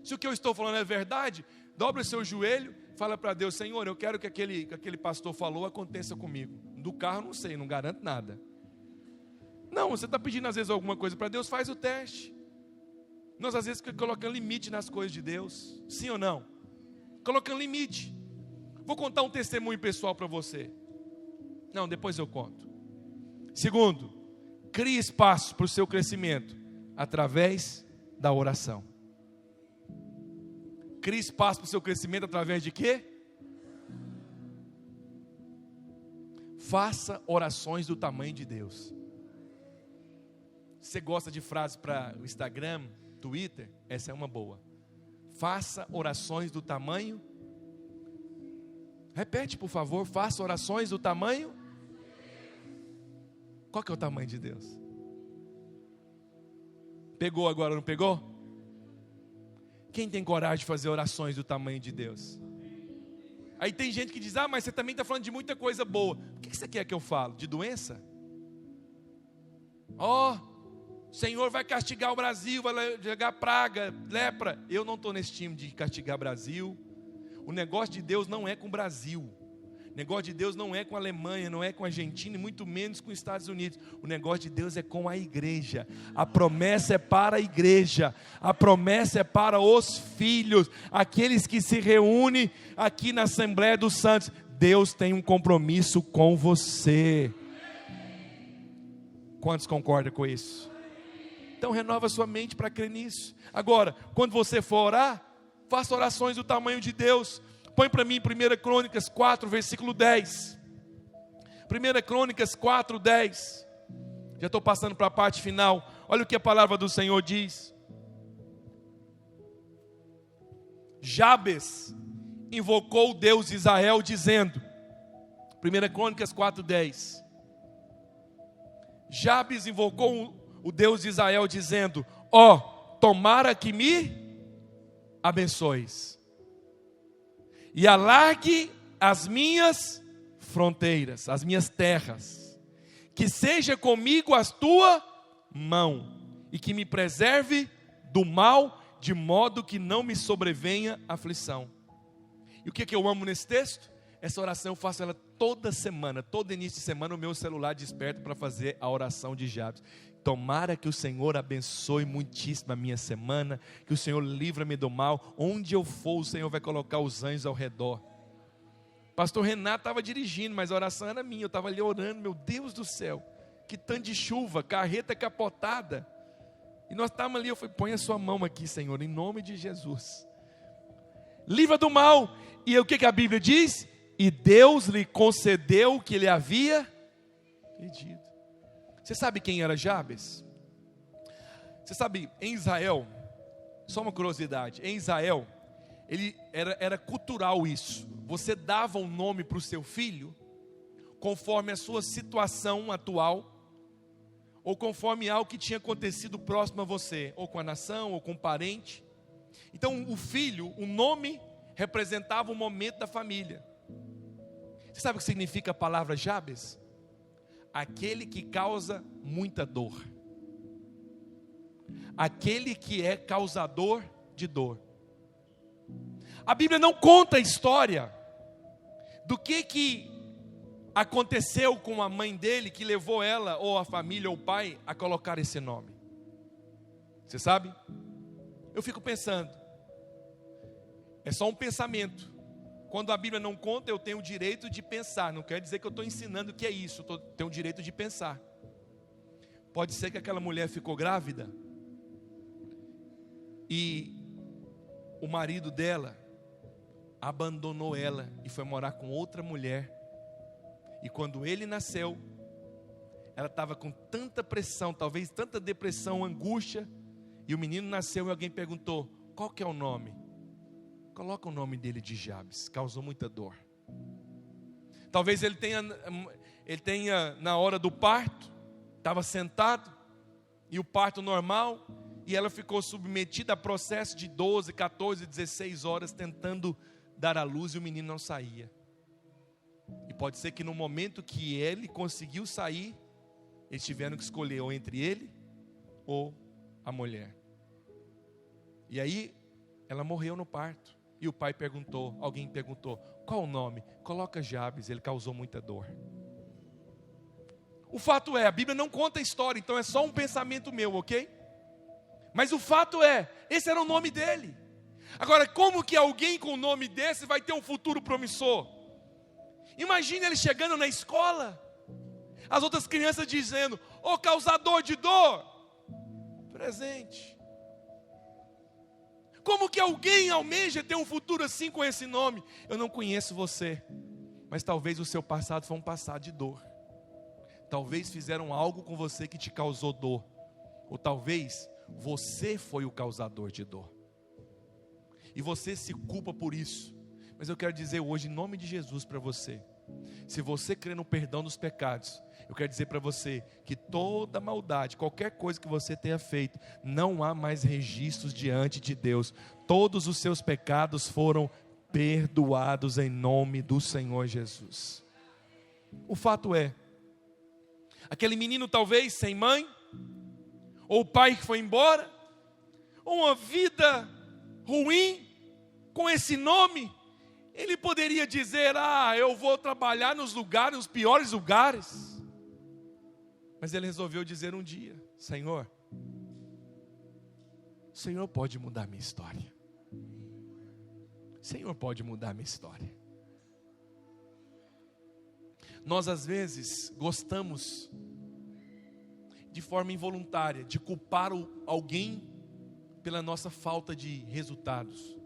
Se o que eu estou falando é verdade, dobra o seu joelho, fala para Deus, Senhor, eu quero que aquele pastor falou aconteça comigo. Do carro não sei, não garanto nada. Não, você está pedindo às vezes alguma coisa para Deus, faz o teste. Nós às vezes ficamos colocando limite nas coisas de Deus. Sim ou não? Colocando limite. Vou contar um testemunho pessoal para você. Não, depois eu conto. Segundo, crie espaço para o seu crescimento através da oração. Crie espaço para o seu crescimento através de quê? Faça orações do tamanho de Deus. Você gosta de frases para o Instagram, Twitter? Essa é uma boa. Faça orações do tamanho. Repete, por favor. Faça orações do tamanho. Qual que é o tamanho de Deus? Pegou agora, não pegou? Quem tem coragem de fazer orações do tamanho de Deus? Aí tem gente que diz, mas você também está falando de muita coisa boa. O que você quer que eu fale? De doença? O Senhor vai castigar o Brasil, vai jogar praga, lepra. Eu não estou nesse time de castigar o Brasil. O negócio de Deus não é com o Brasil. O negócio de Deus não é com a Alemanha, não é com a Argentina, e muito menos com os Estados Unidos. O negócio de Deus é com a igreja. A promessa é para a igreja. A promessa é para os filhos, aqueles que se reúnem aqui na Assembleia dos Santos. Deus tem um compromisso com você. Quantos concordam com isso? Então renova sua mente para crer nisso. Agora, quando você for orar, faça orações do tamanho de Deus. Põe para mim 1 Crônicas 4, versículo 10. 1 Crônicas 4, 10. Já estou passando para a parte final. Olha o que a palavra do Senhor diz. Jabes invocou o Deus de Israel, dizendo, 1 Crônicas 4:10. Jabes invocou o Deus de Israel dizendo: ó, tomara que me abençoes e alargue as minhas fronteiras, as minhas terras, que seja comigo a tua mão e que me preserve do mal, de modo que não me sobrevenha aflição. E o que eu amo nesse texto? Essa oração eu faço ela toda semana, todo início de semana o meu celular desperta para fazer a oração de Jabes. Tomara que o Senhor abençoe muitíssimo a minha semana, que o Senhor livra-me do mal, onde eu for o Senhor vai colocar os anjos ao redor. Pastor Renato estava dirigindo, mas a oração era minha, eu estava ali orando, meu Deus do céu, que tanto de chuva, carreta capotada, e nós estávamos ali, eu falei, põe a sua mão aqui, Senhor, em nome de Jesus, livra do mal. E o que a Bíblia diz? E Deus lhe concedeu o que ele havia pedido. Você sabe quem era Jabes? Você sabe, em Israel, só uma curiosidade, em Israel, era cultural isso. Você dava um nome para o seu filho, conforme a sua situação atual, ou conforme algo que tinha acontecido próximo a você, ou com a nação, ou com um parente. Então o filho, o nome, representava o momento da família. Você sabe o que significa a palavra Jabes? Aquele que causa muita dor. Aquele que é causador de dor. A Bíblia não conta a história do que aconteceu com a mãe dele, que levou ela, ou a família, ou o pai, a colocar esse nome. Você sabe? Eu fico pensando, é só um pensamento. Quando a Bíblia não conta, eu tenho o direito de pensar. Não quer dizer que eu estou ensinando o que é isso, eu tenho o direito de pensar. Pode ser que aquela mulher ficou grávida e o marido dela abandonou ela e foi morar com outra mulher. E quando ele nasceu, ela estava com tanta pressão, talvez tanta depressão, angústia. E o menino nasceu e alguém perguntou, qual que é o nome? Coloca o nome dele de Jabes, causou muita dor. Talvez ele tenha na hora do parto, estava sentado, e o parto normal, e ela ficou submetida a processo de 12, 14, 16 horas, tentando dar à luz, e o menino não saía. E pode ser que no momento que ele conseguiu sair, eles tiveram que escolher ou entre ele, ou a mulher. E aí, ela morreu no parto. E o pai perguntou, alguém perguntou, qual o nome? Coloca Jabes, ele causou muita dor. O fato é, a Bíblia não conta a história, então é só um pensamento meu, ok? Mas o fato é, esse era o nome dele. Agora, como que alguém com o nome desse vai ter um futuro promissor? Imagine ele chegando na escola, as outras crianças dizendo, ô causador de dor, presente. Como que alguém almeja ter um futuro assim com esse nome? Eu não conheço você, mas talvez o seu passado foi um passado de dor. Talvez fizeram algo com você que te causou dor. Ou talvez você foi o causador de dor. E você se culpa por isso. Mas eu quero dizer hoje, em nome de Jesus, para você, se você crê no perdão dos pecados, eu quero dizer para você que toda maldade, qualquer coisa que você tenha feito, não há mais registros diante de Deus. Todos os seus pecados foram perdoados em nome do Senhor Jesus. O fato é, aquele menino talvez sem mãe, ou o pai que foi embora, ou uma vida ruim com esse nome, ele poderia dizer, eu vou trabalhar nos piores lugares. Mas ele resolveu dizer um dia, Senhor, o Senhor pode mudar minha história. O Senhor pode mudar minha história. Nós às vezes gostamos, de forma involuntária, de culpar alguém pela nossa falta de resultados.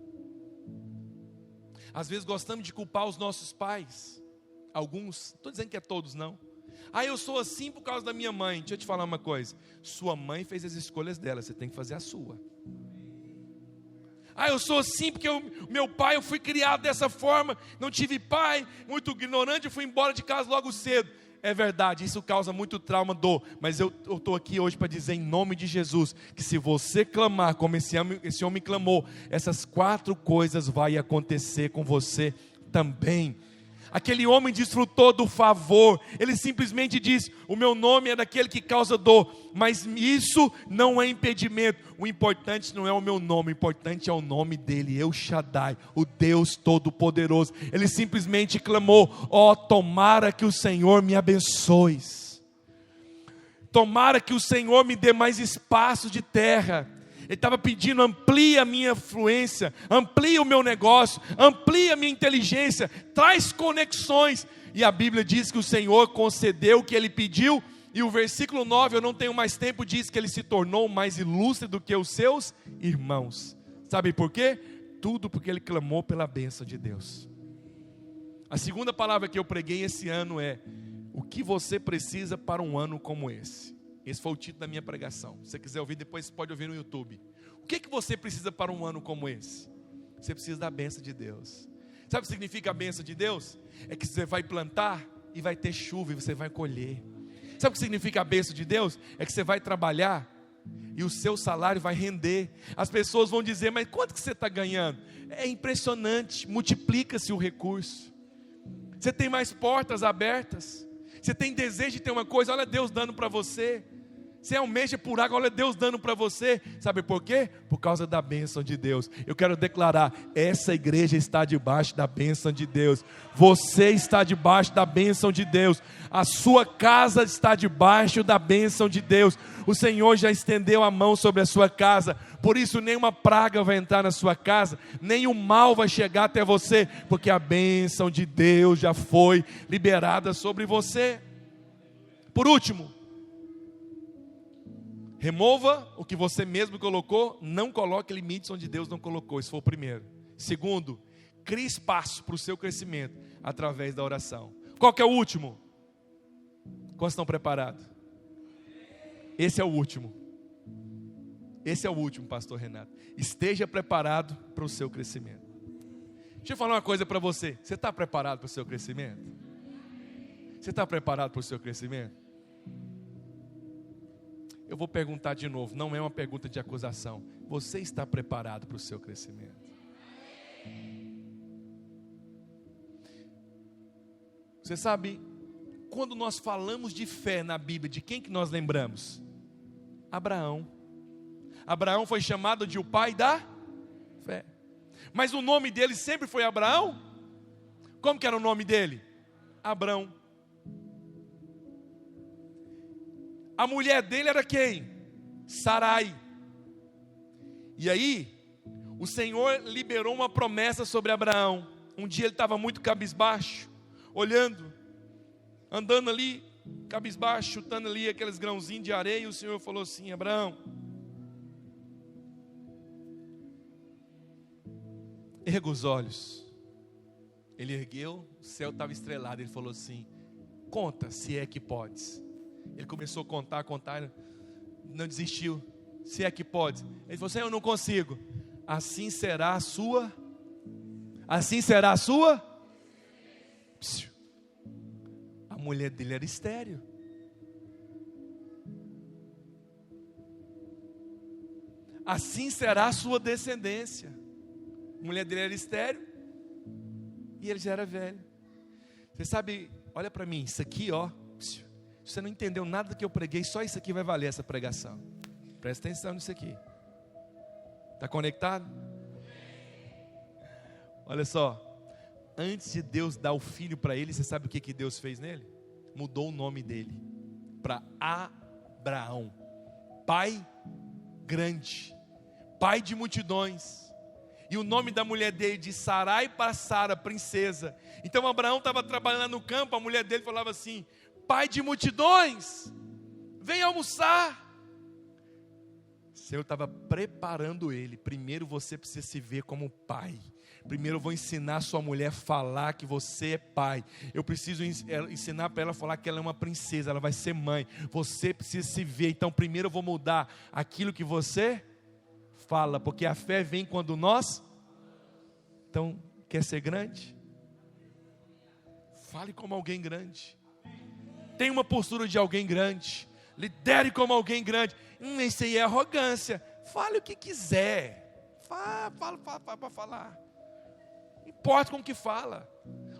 Às vezes gostamos de culpar os nossos pais. Alguns, não estou dizendo que é todos não. Eu sou assim por causa da minha mãe. Deixa eu te falar uma coisa. Sua mãe fez as escolhas dela, você tem que fazer a sua. Ah, eu sou assim porque meu pai, eu fui criado dessa forma, não tive pai, muito ignorante, eu fui embora de casa logo cedo. É verdade, isso causa muito trauma, dor. Mas eu estou aqui hoje para dizer em nome de Jesus, que se você clamar como esse homem clamou, essas 4 coisas vão acontecer com você também. Aquele homem desfrutou do favor, ele simplesmente disse: o meu nome é daquele que causa dor, mas isso não é impedimento. O importante não é o meu nome, o importante é o nome dele, El Shaddai, o Deus Todo-Poderoso. Ele simplesmente clamou: ó, tomara que o Senhor me abençoe, tomara que o Senhor me dê mais espaço de terra. Ele estava pedindo: amplia a minha influência, amplia o meu negócio, amplia a minha inteligência, traz conexões. E a Bíblia diz que o Senhor concedeu o que ele pediu. E o versículo 9, eu não tenho mais tempo, diz que ele se tornou mais ilustre do que os seus irmãos. Sabe por quê? Tudo porque ele clamou pela bênção de Deus. A segunda palavra que eu preguei esse ano é: o que você precisa para um ano como esse? Esse foi o título da minha pregação. Se você quiser ouvir depois, você pode ouvir no YouTube. O que você precisa para um ano como esse? Você precisa da bênção de Deus. Sabe o que significa a bênção de Deus? É que você vai plantar e vai ter chuva e você vai colher. Sabe o que significa a bênção de Deus? É que você vai trabalhar e o seu salário vai render. As pessoas vão dizer: mas quanto que você está ganhando? É impressionante, multiplica-se o recurso. Você tem mais portas abertas. Você tem desejo de ter uma coisa, olha Deus dando para você. Você almeja por água, olha Deus dando para você. Sabe por quê? Por causa da bênção de Deus. Eu quero declarar: essa igreja está debaixo da bênção de Deus. Você está debaixo da bênção de Deus. A sua casa está debaixo da bênção de Deus. O Senhor já estendeu a mão sobre a sua casa. Por isso nenhuma praga vai entrar na sua casa, nenhum mal vai chegar até você, porque a bênção de Deus já foi liberada sobre você. Por último, remova o que você mesmo colocou, não coloque limites onde Deus não colocou. Isso foi o primeiro. Segundo, crie espaço para o seu crescimento através da oração. Qual que é o último? Quantos estão preparados? Esse é o último. Esse é o último, pastor Renato. Esteja preparado para o seu crescimento. Deixa eu falar uma coisa para você. Você está preparado para o seu crescimento? Você está preparado para o seu crescimento? Eu vou perguntar de novo, não é uma pergunta de acusação. Você está preparado para o seu crescimento? Você sabe, quando nós falamos de fé na Bíblia, de quem que nós lembramos? Abraão. Abraão foi chamado de o pai da fé. Mas o nome dele sempre foi Abraão? Como que era o nome dele? Abrão. A mulher dele era quem? Sarai. E aí, o Senhor liberou uma promessa sobre Abraão. Um dia ele estava muito cabisbaixo, olhando, andando ali, cabisbaixo, chutando ali aqueles grãozinhos de areia. E o Senhor falou assim: Abraão, erga os olhos. Ele ergueu, o céu estava estrelado. Ele falou assim: conta, se é que podes. Ele começou a contar, não desistiu. Se é que pode. Ele falou assim: eu não consigo. Assim será a sua. Psiu. A mulher dele era estéril. Assim será a sua descendência. A mulher dele era estéril e ele já era velho. Você sabe, olha para mim, isso aqui, ó. Psiu. Se você não entendeu nada do que eu preguei, só isso aqui vai valer essa pregação. Presta atenção nisso aqui. Está conectado? Olha só. Antes de Deus dar o filho para ele, você sabe o que Deus fez nele? Mudou o nome dele para Abraão. Pai grande, pai de multidões. E o nome da mulher dele de Sarai para Sara, princesa. Então Abraão estava trabalhando no campo, a mulher dele falava assim: pai de multidões, vem almoçar. O Senhor estava preparando ele. Primeiro você precisa se ver como pai. Primeiro eu vou ensinar a sua mulher a falar que você é pai. Eu preciso ensinar para ela a falar que ela é uma princesa, ela vai ser mãe. Você precisa se ver. Então primeiro eu vou mudar aquilo que você fala, porque a fé vem quando nós... Então, quer ser grande? Fale como alguém grande. Tenha uma postura de alguém grande. Lidere como alguém grande. Isso aí é arrogância. Fale o que quiser. Fala para falar. Não importa com o que fala.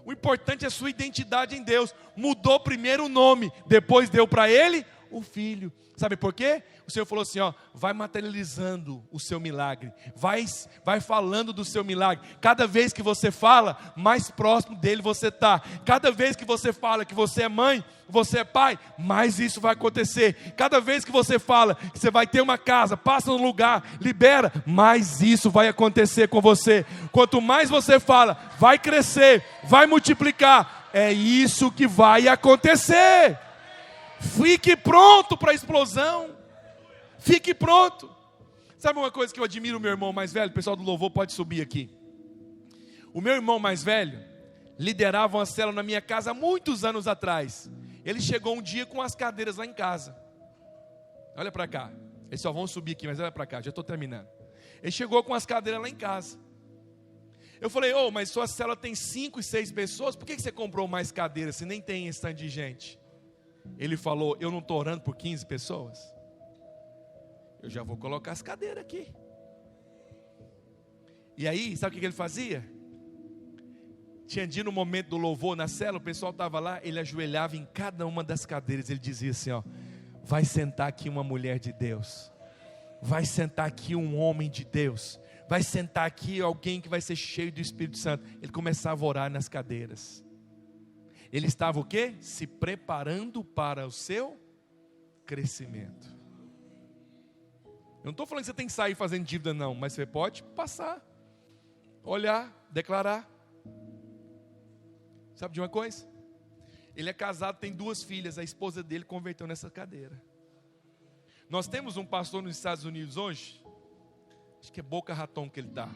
O importante é a sua identidade em Deus. Mudou primeiro o nome, depois deu para ele o filho. Sabe por quê? O Senhor falou assim, vai materializando o seu milagre, vai falando do seu milagre. Cada vez que você fala, mais próximo dele você está. Cada vez que você fala que você é mãe, você é pai, mais isso vai acontecer. Cada vez que você fala que você vai ter uma casa, passa no lugar, libera, mais isso vai acontecer com você. Quanto mais você fala, vai crescer, vai multiplicar. É isso que vai acontecer. Fique pronto para a explosão. Fique pronto. Sabe uma coisa que eu admiro o meu irmão mais velho? O pessoal do louvor pode subir aqui. O meu irmão mais velho liderava uma célula na minha casa há muitos anos atrás. Ele chegou um dia com as cadeiras lá em casa. Olha para cá. Eles só vão subir aqui, mas olha para cá, já estou terminando. Ele chegou com as cadeiras lá em casa. Eu falei, mas sua célula tem 5 e 6 pessoas, por que você comprou mais cadeiras se nem tem esse tanto de gente? Ele falou, eu não estou orando por 15 pessoas? Eu já vou colocar as cadeiras aqui. E aí, sabe o que ele fazia? Tinha dia no momento do louvor na célula, o pessoal estava lá, ele ajoelhava em cada uma das cadeiras, ele dizia assim, vai sentar aqui uma mulher de Deus, vai sentar aqui um homem de Deus, vai sentar aqui alguém que vai ser cheio do Espírito Santo. Ele começava a orar nas cadeiras. Ele estava o quê? Se preparando para o seu crescimento. Eu não estou falando que você tem que sair fazendo dívida não, mas você pode passar, olhar, declarar. Sabe de uma coisa? Ele é casado, tem 2 filhas, a esposa dele converteu nessa cadeira. Nós temos um pastor nos Estados Unidos hoje, acho que é Boca Raton que ele está,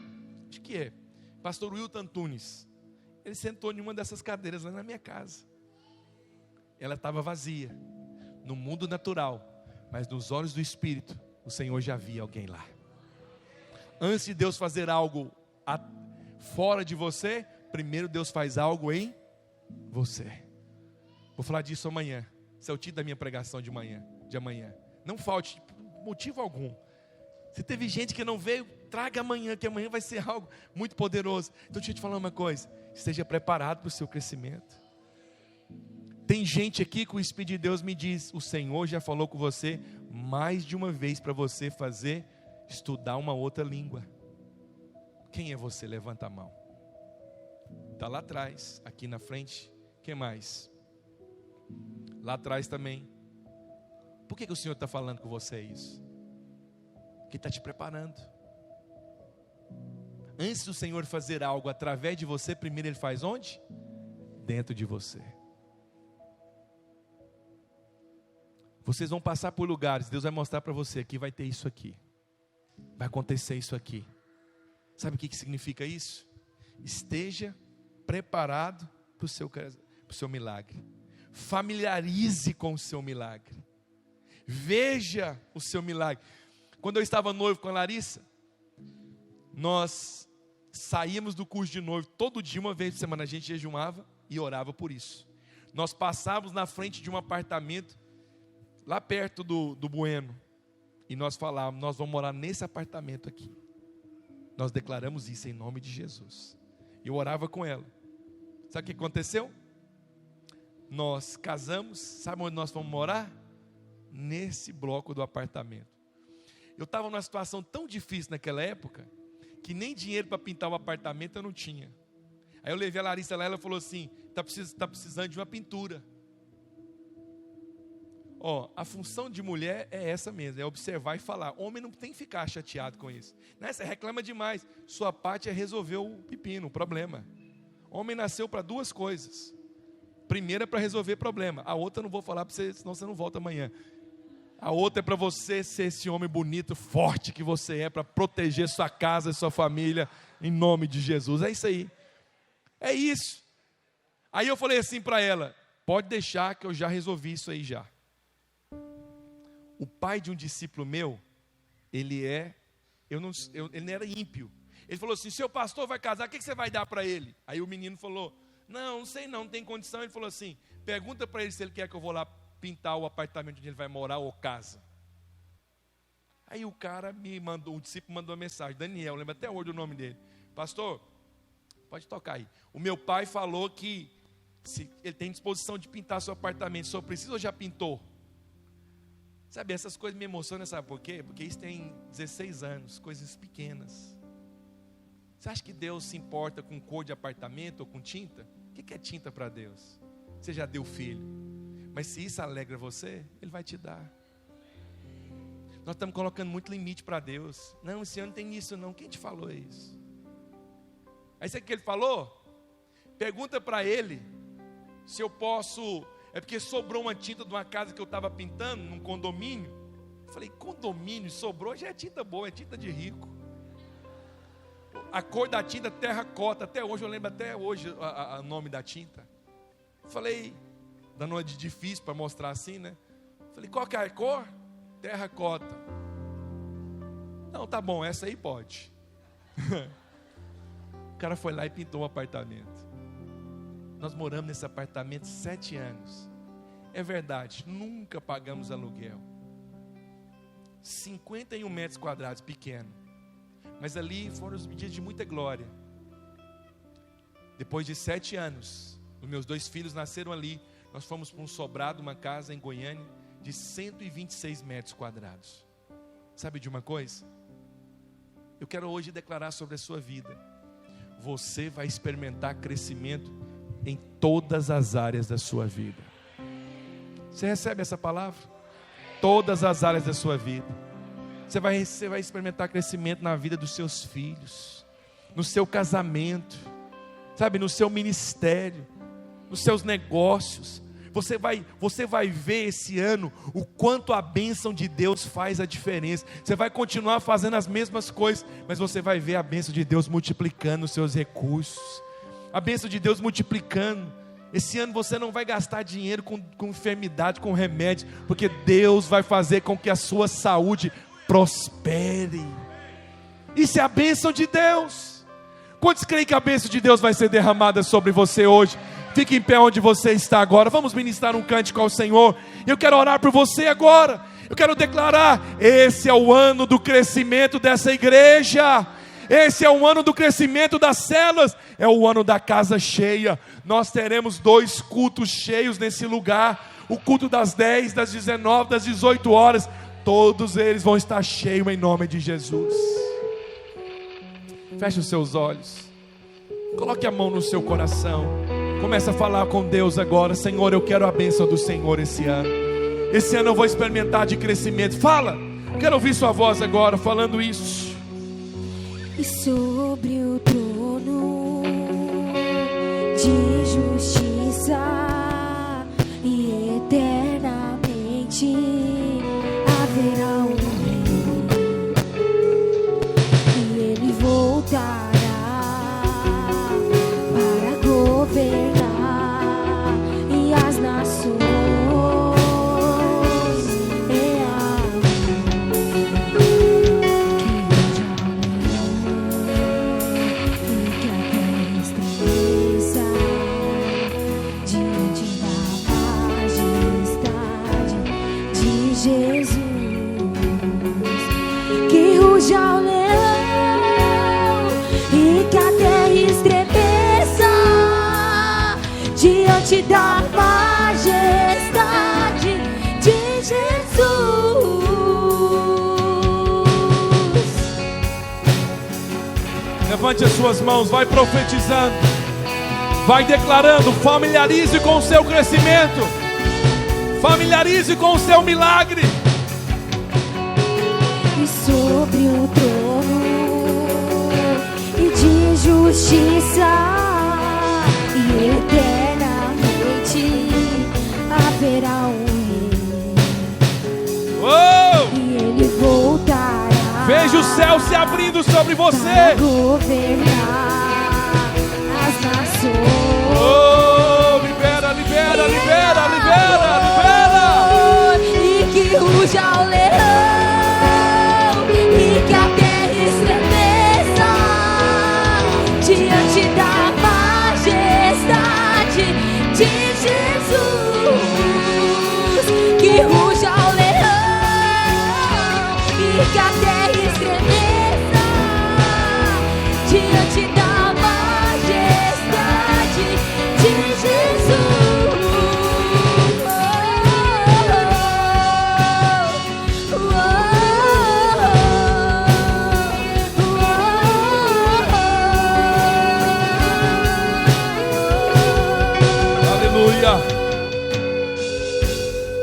acho que é, pastor Wilton Antunes. Ele sentou em uma dessas cadeiras lá na minha casa. Ela estava vazia, no mundo natural, mas nos olhos do Espírito, o Senhor já via alguém lá. Antes de Deus fazer algo fora de você, primeiro Deus faz algo em você. Vou falar disso amanhã. Esse é o título da minha pregação de amanhã. Não falte motivo algum. Se teve gente que não veio, traga amanhã, que amanhã vai ser algo muito poderoso. Então deixa eu te falar uma coisa, esteja preparado para o seu crescimento. Tem gente aqui que o Espírito de Deus me diz, o Senhor já falou com você mais de uma vez para você estudar uma outra língua. Quem é você? Levanta a mão. Está lá atrás, aqui na frente. Quem mais? Lá atrás também. Por que o Senhor está falando com você isso? Porque está te preparando. Antes do Senhor fazer algo através de você, primeiro Ele faz onde? Dentro de você. Vocês vão passar por lugares, Deus vai mostrar para você que vai ter isso aqui. Vai acontecer isso aqui. Sabe o que significa isso? Esteja preparado para o seu milagre. Familiarize com o seu milagre. Veja o seu milagre. Quando eu estava noivo com a Larissa, nós saíamos do curso de noivo todo dia, uma vez por semana, a gente jejumava e orava por isso. Nós passávamos na frente de um apartamento, lá perto do Bueno, e nós falávamos, nós vamos morar nesse apartamento aqui. Nós declaramos isso em nome de Jesus. Eu orava com ela. Sabe o que aconteceu? Nós casamos, sabe onde nós fomos morar? Nesse bloco do apartamento. Eu estava numa situação tão difícil naquela época, que nem dinheiro para pintar o apartamento eu não tinha. Aí eu levei a Larissa lá, ela falou assim, está precisando de uma pintura. A função de mulher é essa mesmo, é observar e falar. Homem não tem que ficar chateado com isso. Você reclama demais. Sua parte é resolver o pepino, o problema. Homem nasceu para 2 coisas. Primeira é para resolver problema. A outra eu não vou falar para você, senão você não volta amanhã. A outra é para você ser esse homem bonito, forte que você é, para proteger sua casa e sua família, em nome de Jesus. É isso aí. É isso. Aí eu falei assim para ela, pode deixar que eu já resolvi isso aí já. O pai de um discípulo meu, ele é ele não era ímpio. Ele falou assim: seu pastor vai casar, o que você vai dar para ele? Aí o menino falou: não sei não tem condição. Ele falou assim: pergunta para ele se ele quer que eu vou lá pintar o apartamento onde ele vai morar ou casa. Aí o cara o discípulo mandou uma mensagem, Daniel, lembra até hoje o nome dele: pastor, pode tocar aí. O meu pai falou que se ele tem disposição de pintar seu apartamento, só precisa ou já pintou? Sabe, essas coisas me emocionam, sabe por quê? Porque isso tem 16 anos, coisas pequenas. Você acha que Deus se importa com cor de apartamento ou com tinta? O que é tinta para Deus? Você já deu filho. Mas se isso alegra você, Ele vai te dar. Nós estamos colocando muito limite para Deus. Não, esse ano tem isso não. Quem te falou isso? Aí sabe o que Ele falou? Pergunta para Ele se eu posso... É porque sobrou uma tinta de uma casa que eu estava pintando, num condomínio. Eu falei: condomínio, sobrou, já é tinta boa, é tinta de rico. A cor da tinta, terracota, até hoje, eu lembro até hoje o nome da tinta. Eu falei, dando uma de difícil para mostrar assim, né? Eu falei: qual que é a cor? Terracota. Não, tá bom, essa aí pode. O cara foi lá e pintou um apartamento. Nós moramos nesse apartamento 7 anos. É verdade, nunca pagamos aluguel. 51 metros quadrados, pequeno. Mas ali foram os dias de muita glória. Depois de 7 anos, os meus 2 filhos nasceram ali. Nós fomos para um sobrado, uma casa em Goiânia, de 126 metros quadrados. Sabe de uma coisa? Eu quero hoje declarar sobre a sua vida. Você vai experimentar crescimento em todas as áreas da sua vida. Você recebe essa palavra? Todas as áreas da sua vida. Você vai experimentar crescimento na vida dos seus filhos, no seu casamento, sabe, no seu ministério, nos seus negócios. Você vai ver esse ano o quanto a bênção de Deus faz a diferença. Você vai continuar fazendo as mesmas coisas, mas você vai ver a bênção de Deus multiplicando os seus recursos. A bênção de Deus multiplicando. Esse ano você não vai gastar dinheiro com enfermidade, com remédio, porque Deus vai fazer com que a sua saúde prospere. Isso é a bênção de Deus. Quantos creem que a bênção de Deus vai ser derramada sobre você hoje? Fique em pé onde você está agora. Vamos ministrar um cântico ao Senhor. Eu quero orar por você agora. Eu quero declarar: esse é o ano do crescimento dessa igreja. Esse é o ano do crescimento das células. É o ano da casa cheia. Nós teremos 2 cultos cheios nesse lugar. O culto das 10, das 19, das 18 horas. Todos eles vão estar cheios em nome de Jesus. Feche os seus olhos. Coloque a mão no seu coração. Comece a falar com Deus agora: Senhor, eu quero a bênção do Senhor esse ano. Esse ano eu vou experimentar de crescimento. Fala. Quero ouvir sua voz agora falando isso. E sobre o trono de justiça e eternamente haverá um rei, e ele voltará para governar e as nações. Jesus, que ruja o leão e que a terra estremeça diante da majestade de Jesus. Levante as suas mãos, vai profetizando, vai declarando, familiarize com o seu crescimento. Familiarize com o seu milagre. E sobre o trono e de justiça e eternamente haverá um rei. Oh! E ele voltará. Veja o céu se abrindo sobre você. Para governar as nações. Oh! Libera, libera, libera, libera, libera. E que ruja o leão e que a terra Aleluia.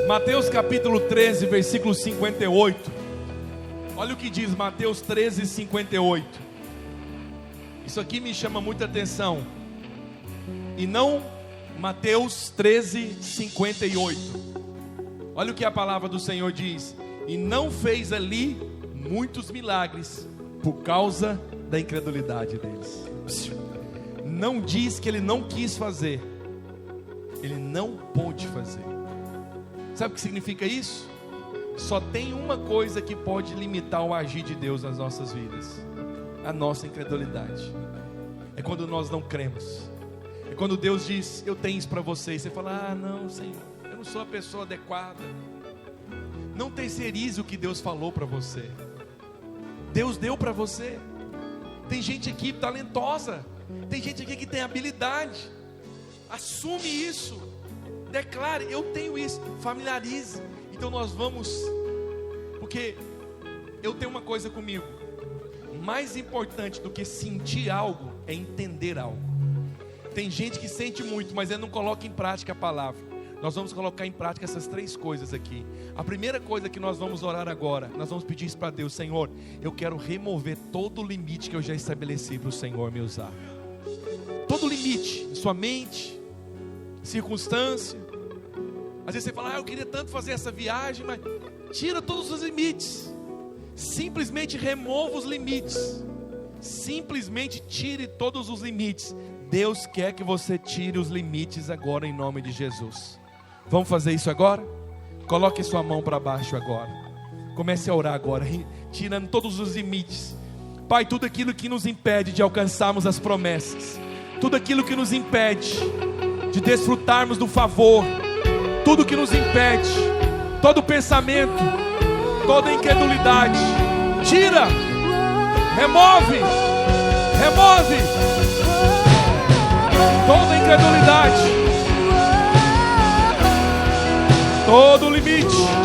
Mateus capítulo 13, versículo 58. Olha o que diz Mateus 13, 58. Isso aqui me chama muita atenção. E não Mateus 13, 58. Olha o que a palavra do Senhor diz. E não fez ali muitos milagres por causa da incredulidade deles. Não diz que ele não quis fazer. Ele não pôde fazer. Sabe o que significa isso? Só tem uma coisa que pode limitar o agir de Deus nas nossas vidas: a nossa incredulidade. É quando nós não cremos. É quando Deus diz: eu tenho isso para você, e você fala: ah, não, Senhor, eu não sou a pessoa adequada. Não terceirize o que Deus falou para você. Deus deu para você. Tem gente aqui talentosa, tem gente aqui que tem habilidade. Assume isso, declare: eu tenho isso, familiarize. Então nós vamos, porque eu tenho uma coisa comigo: mais importante do que sentir algo é entender algo. Tem gente que sente muito, mas ele não coloca em prática a palavra. Nós vamos colocar em prática essas três coisas aqui. A primeira coisa que nós vamos orar agora, nós vamos pedir isso para Deus: Senhor, eu quero remover todo o limite que eu já estabeleci para o Senhor me usar. Todo limite em sua mente, circunstância. Às vezes você fala: ah, eu queria tanto fazer essa viagem, mas tira todos os limites. Simplesmente remova os limites. Simplesmente tire todos os limites. Deus quer que você tire os limites agora, em nome de Jesus. Vamos fazer isso agora? Coloque sua mão para baixo agora. Comece a orar agora, tirando todos os limites. Pai, tudo aquilo que nos impede de alcançarmos as promessas, tudo aquilo que nos impede de desfrutarmos do favor, tudo que nos impede, todo pensamento, toda incredulidade, tira, remove toda incredulidade, todo limite.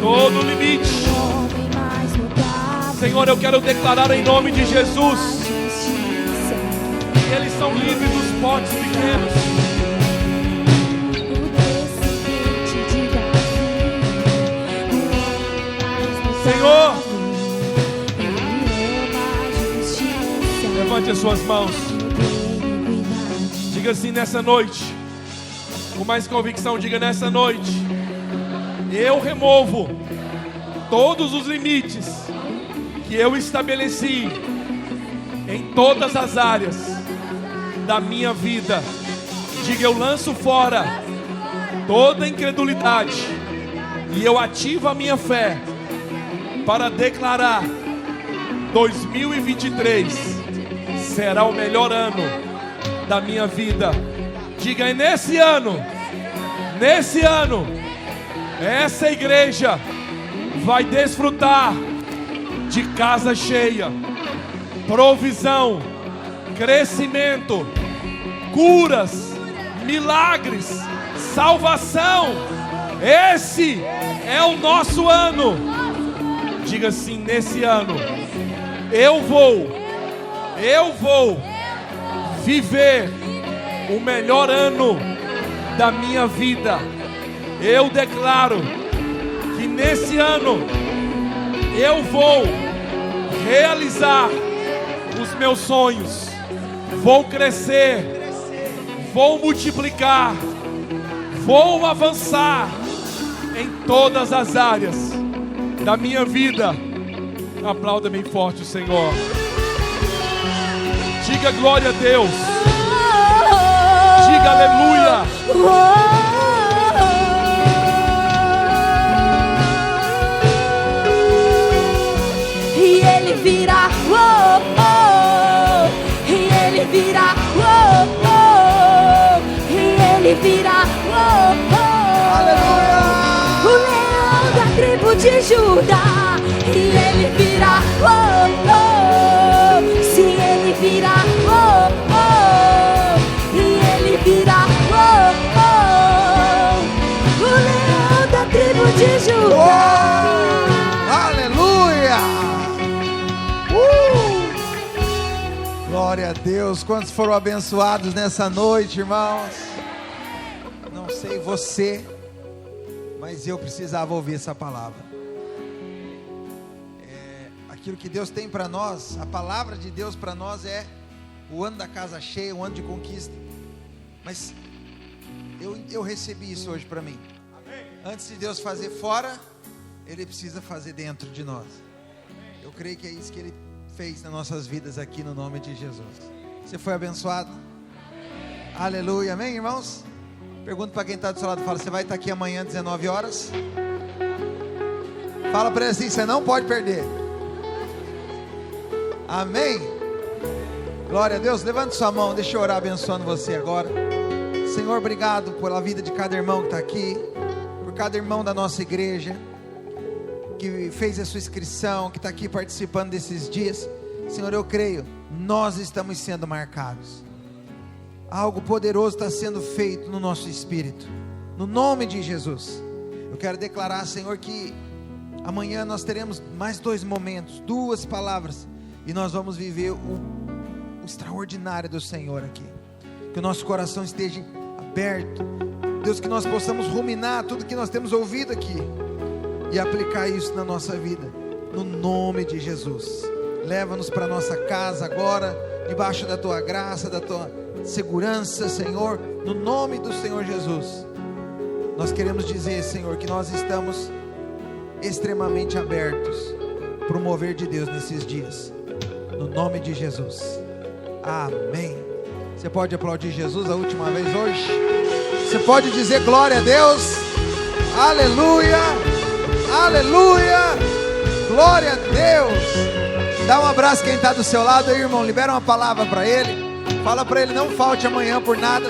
Todo limite. Senhor, eu quero declarar em nome de Jesus que eles são livres dos potes pequenos. Senhor, levante as suas mãos. Diga assim nessa noite, com mais convicção, diga: nessa noite eu removo todos os limites que eu estabeleci em todas as áreas da minha vida. Diga: eu lanço fora toda incredulidade e eu ativo a minha fé para declarar: 2023 será o melhor ano da minha vida. Diga: e nesse ano, essa igreja vai desfrutar de casa cheia, provisão, crescimento, curas, milagres, salvação. Esse é o nosso ano. Diga assim: nesse ano eu vou viver o melhor ano da minha vida. Eu declaro que nesse ano eu vou realizar os meus sonhos, vou crescer, vou multiplicar, vou avançar em todas as áreas da minha vida. Aplauda bem forte o Senhor. Diga glória a Deus. Diga aleluia. E ele virá, e ele virá, e ele virá, Aleluia! o leão da tribo de Judá, e ele virá, se ele virá, e ele virá, o leão da tribo de Judá. a Deus. Quantos foram abençoados nessa noite, irmãos? Não sei você, mas eu precisava ouvir essa palavra. Aquilo que Deus tem para nós, a palavra de Deus para nós é o ano da casa cheia, o ano de conquista. Mas eu recebi isso hoje para mim. Antes de Deus fazer fora, Ele precisa fazer dentro de nós. Eu creio que é isso que Ele fez nas nossas vidas aqui, no nome de Jesus. Você foi abençoado? Aleluia, amém, irmãos? Pergunta para quem está do seu lado, fala: você vai estar aqui amanhã às 19 horas? Fala para ele assim: você não pode perder. Amém? Glória a Deus. Levante sua mão, deixa eu orar abençoando você agora. Senhor, obrigado pela vida de cada irmão que está aqui, por cada irmão da nossa igreja que fez a sua inscrição, que está aqui participando desses dias. Senhor, eu creio, nós estamos sendo marcados. Algo poderoso está sendo feito no nosso espírito, no nome de Jesus. Eu quero declarar, Senhor, que amanhã nós teremos mais 2 momentos, 2 palavras, e nós vamos viver o extraordinário do Senhor aqui. Que o nosso coração esteja aberto, Deus, que nós possamos ruminar tudo que nós temos ouvido aqui e aplicar isso na nossa vida, no nome de Jesus. Leva-nos para nossa casa agora, debaixo da Tua graça, da Tua segurança, Senhor, no nome do Senhor Jesus. Nós queremos dizer, Senhor, que nós estamos extremamente abertos para o mover de Deus nesses dias, no nome de Jesus. Amém. Você pode aplaudir Jesus a última vez hoje? Você pode dizer glória a Deus? Aleluia, aleluia, glória a Deus. Dá um abraço quem está do seu lado aí, irmão. Libera uma palavra para ele. Fala para ele: não falte amanhã por nada.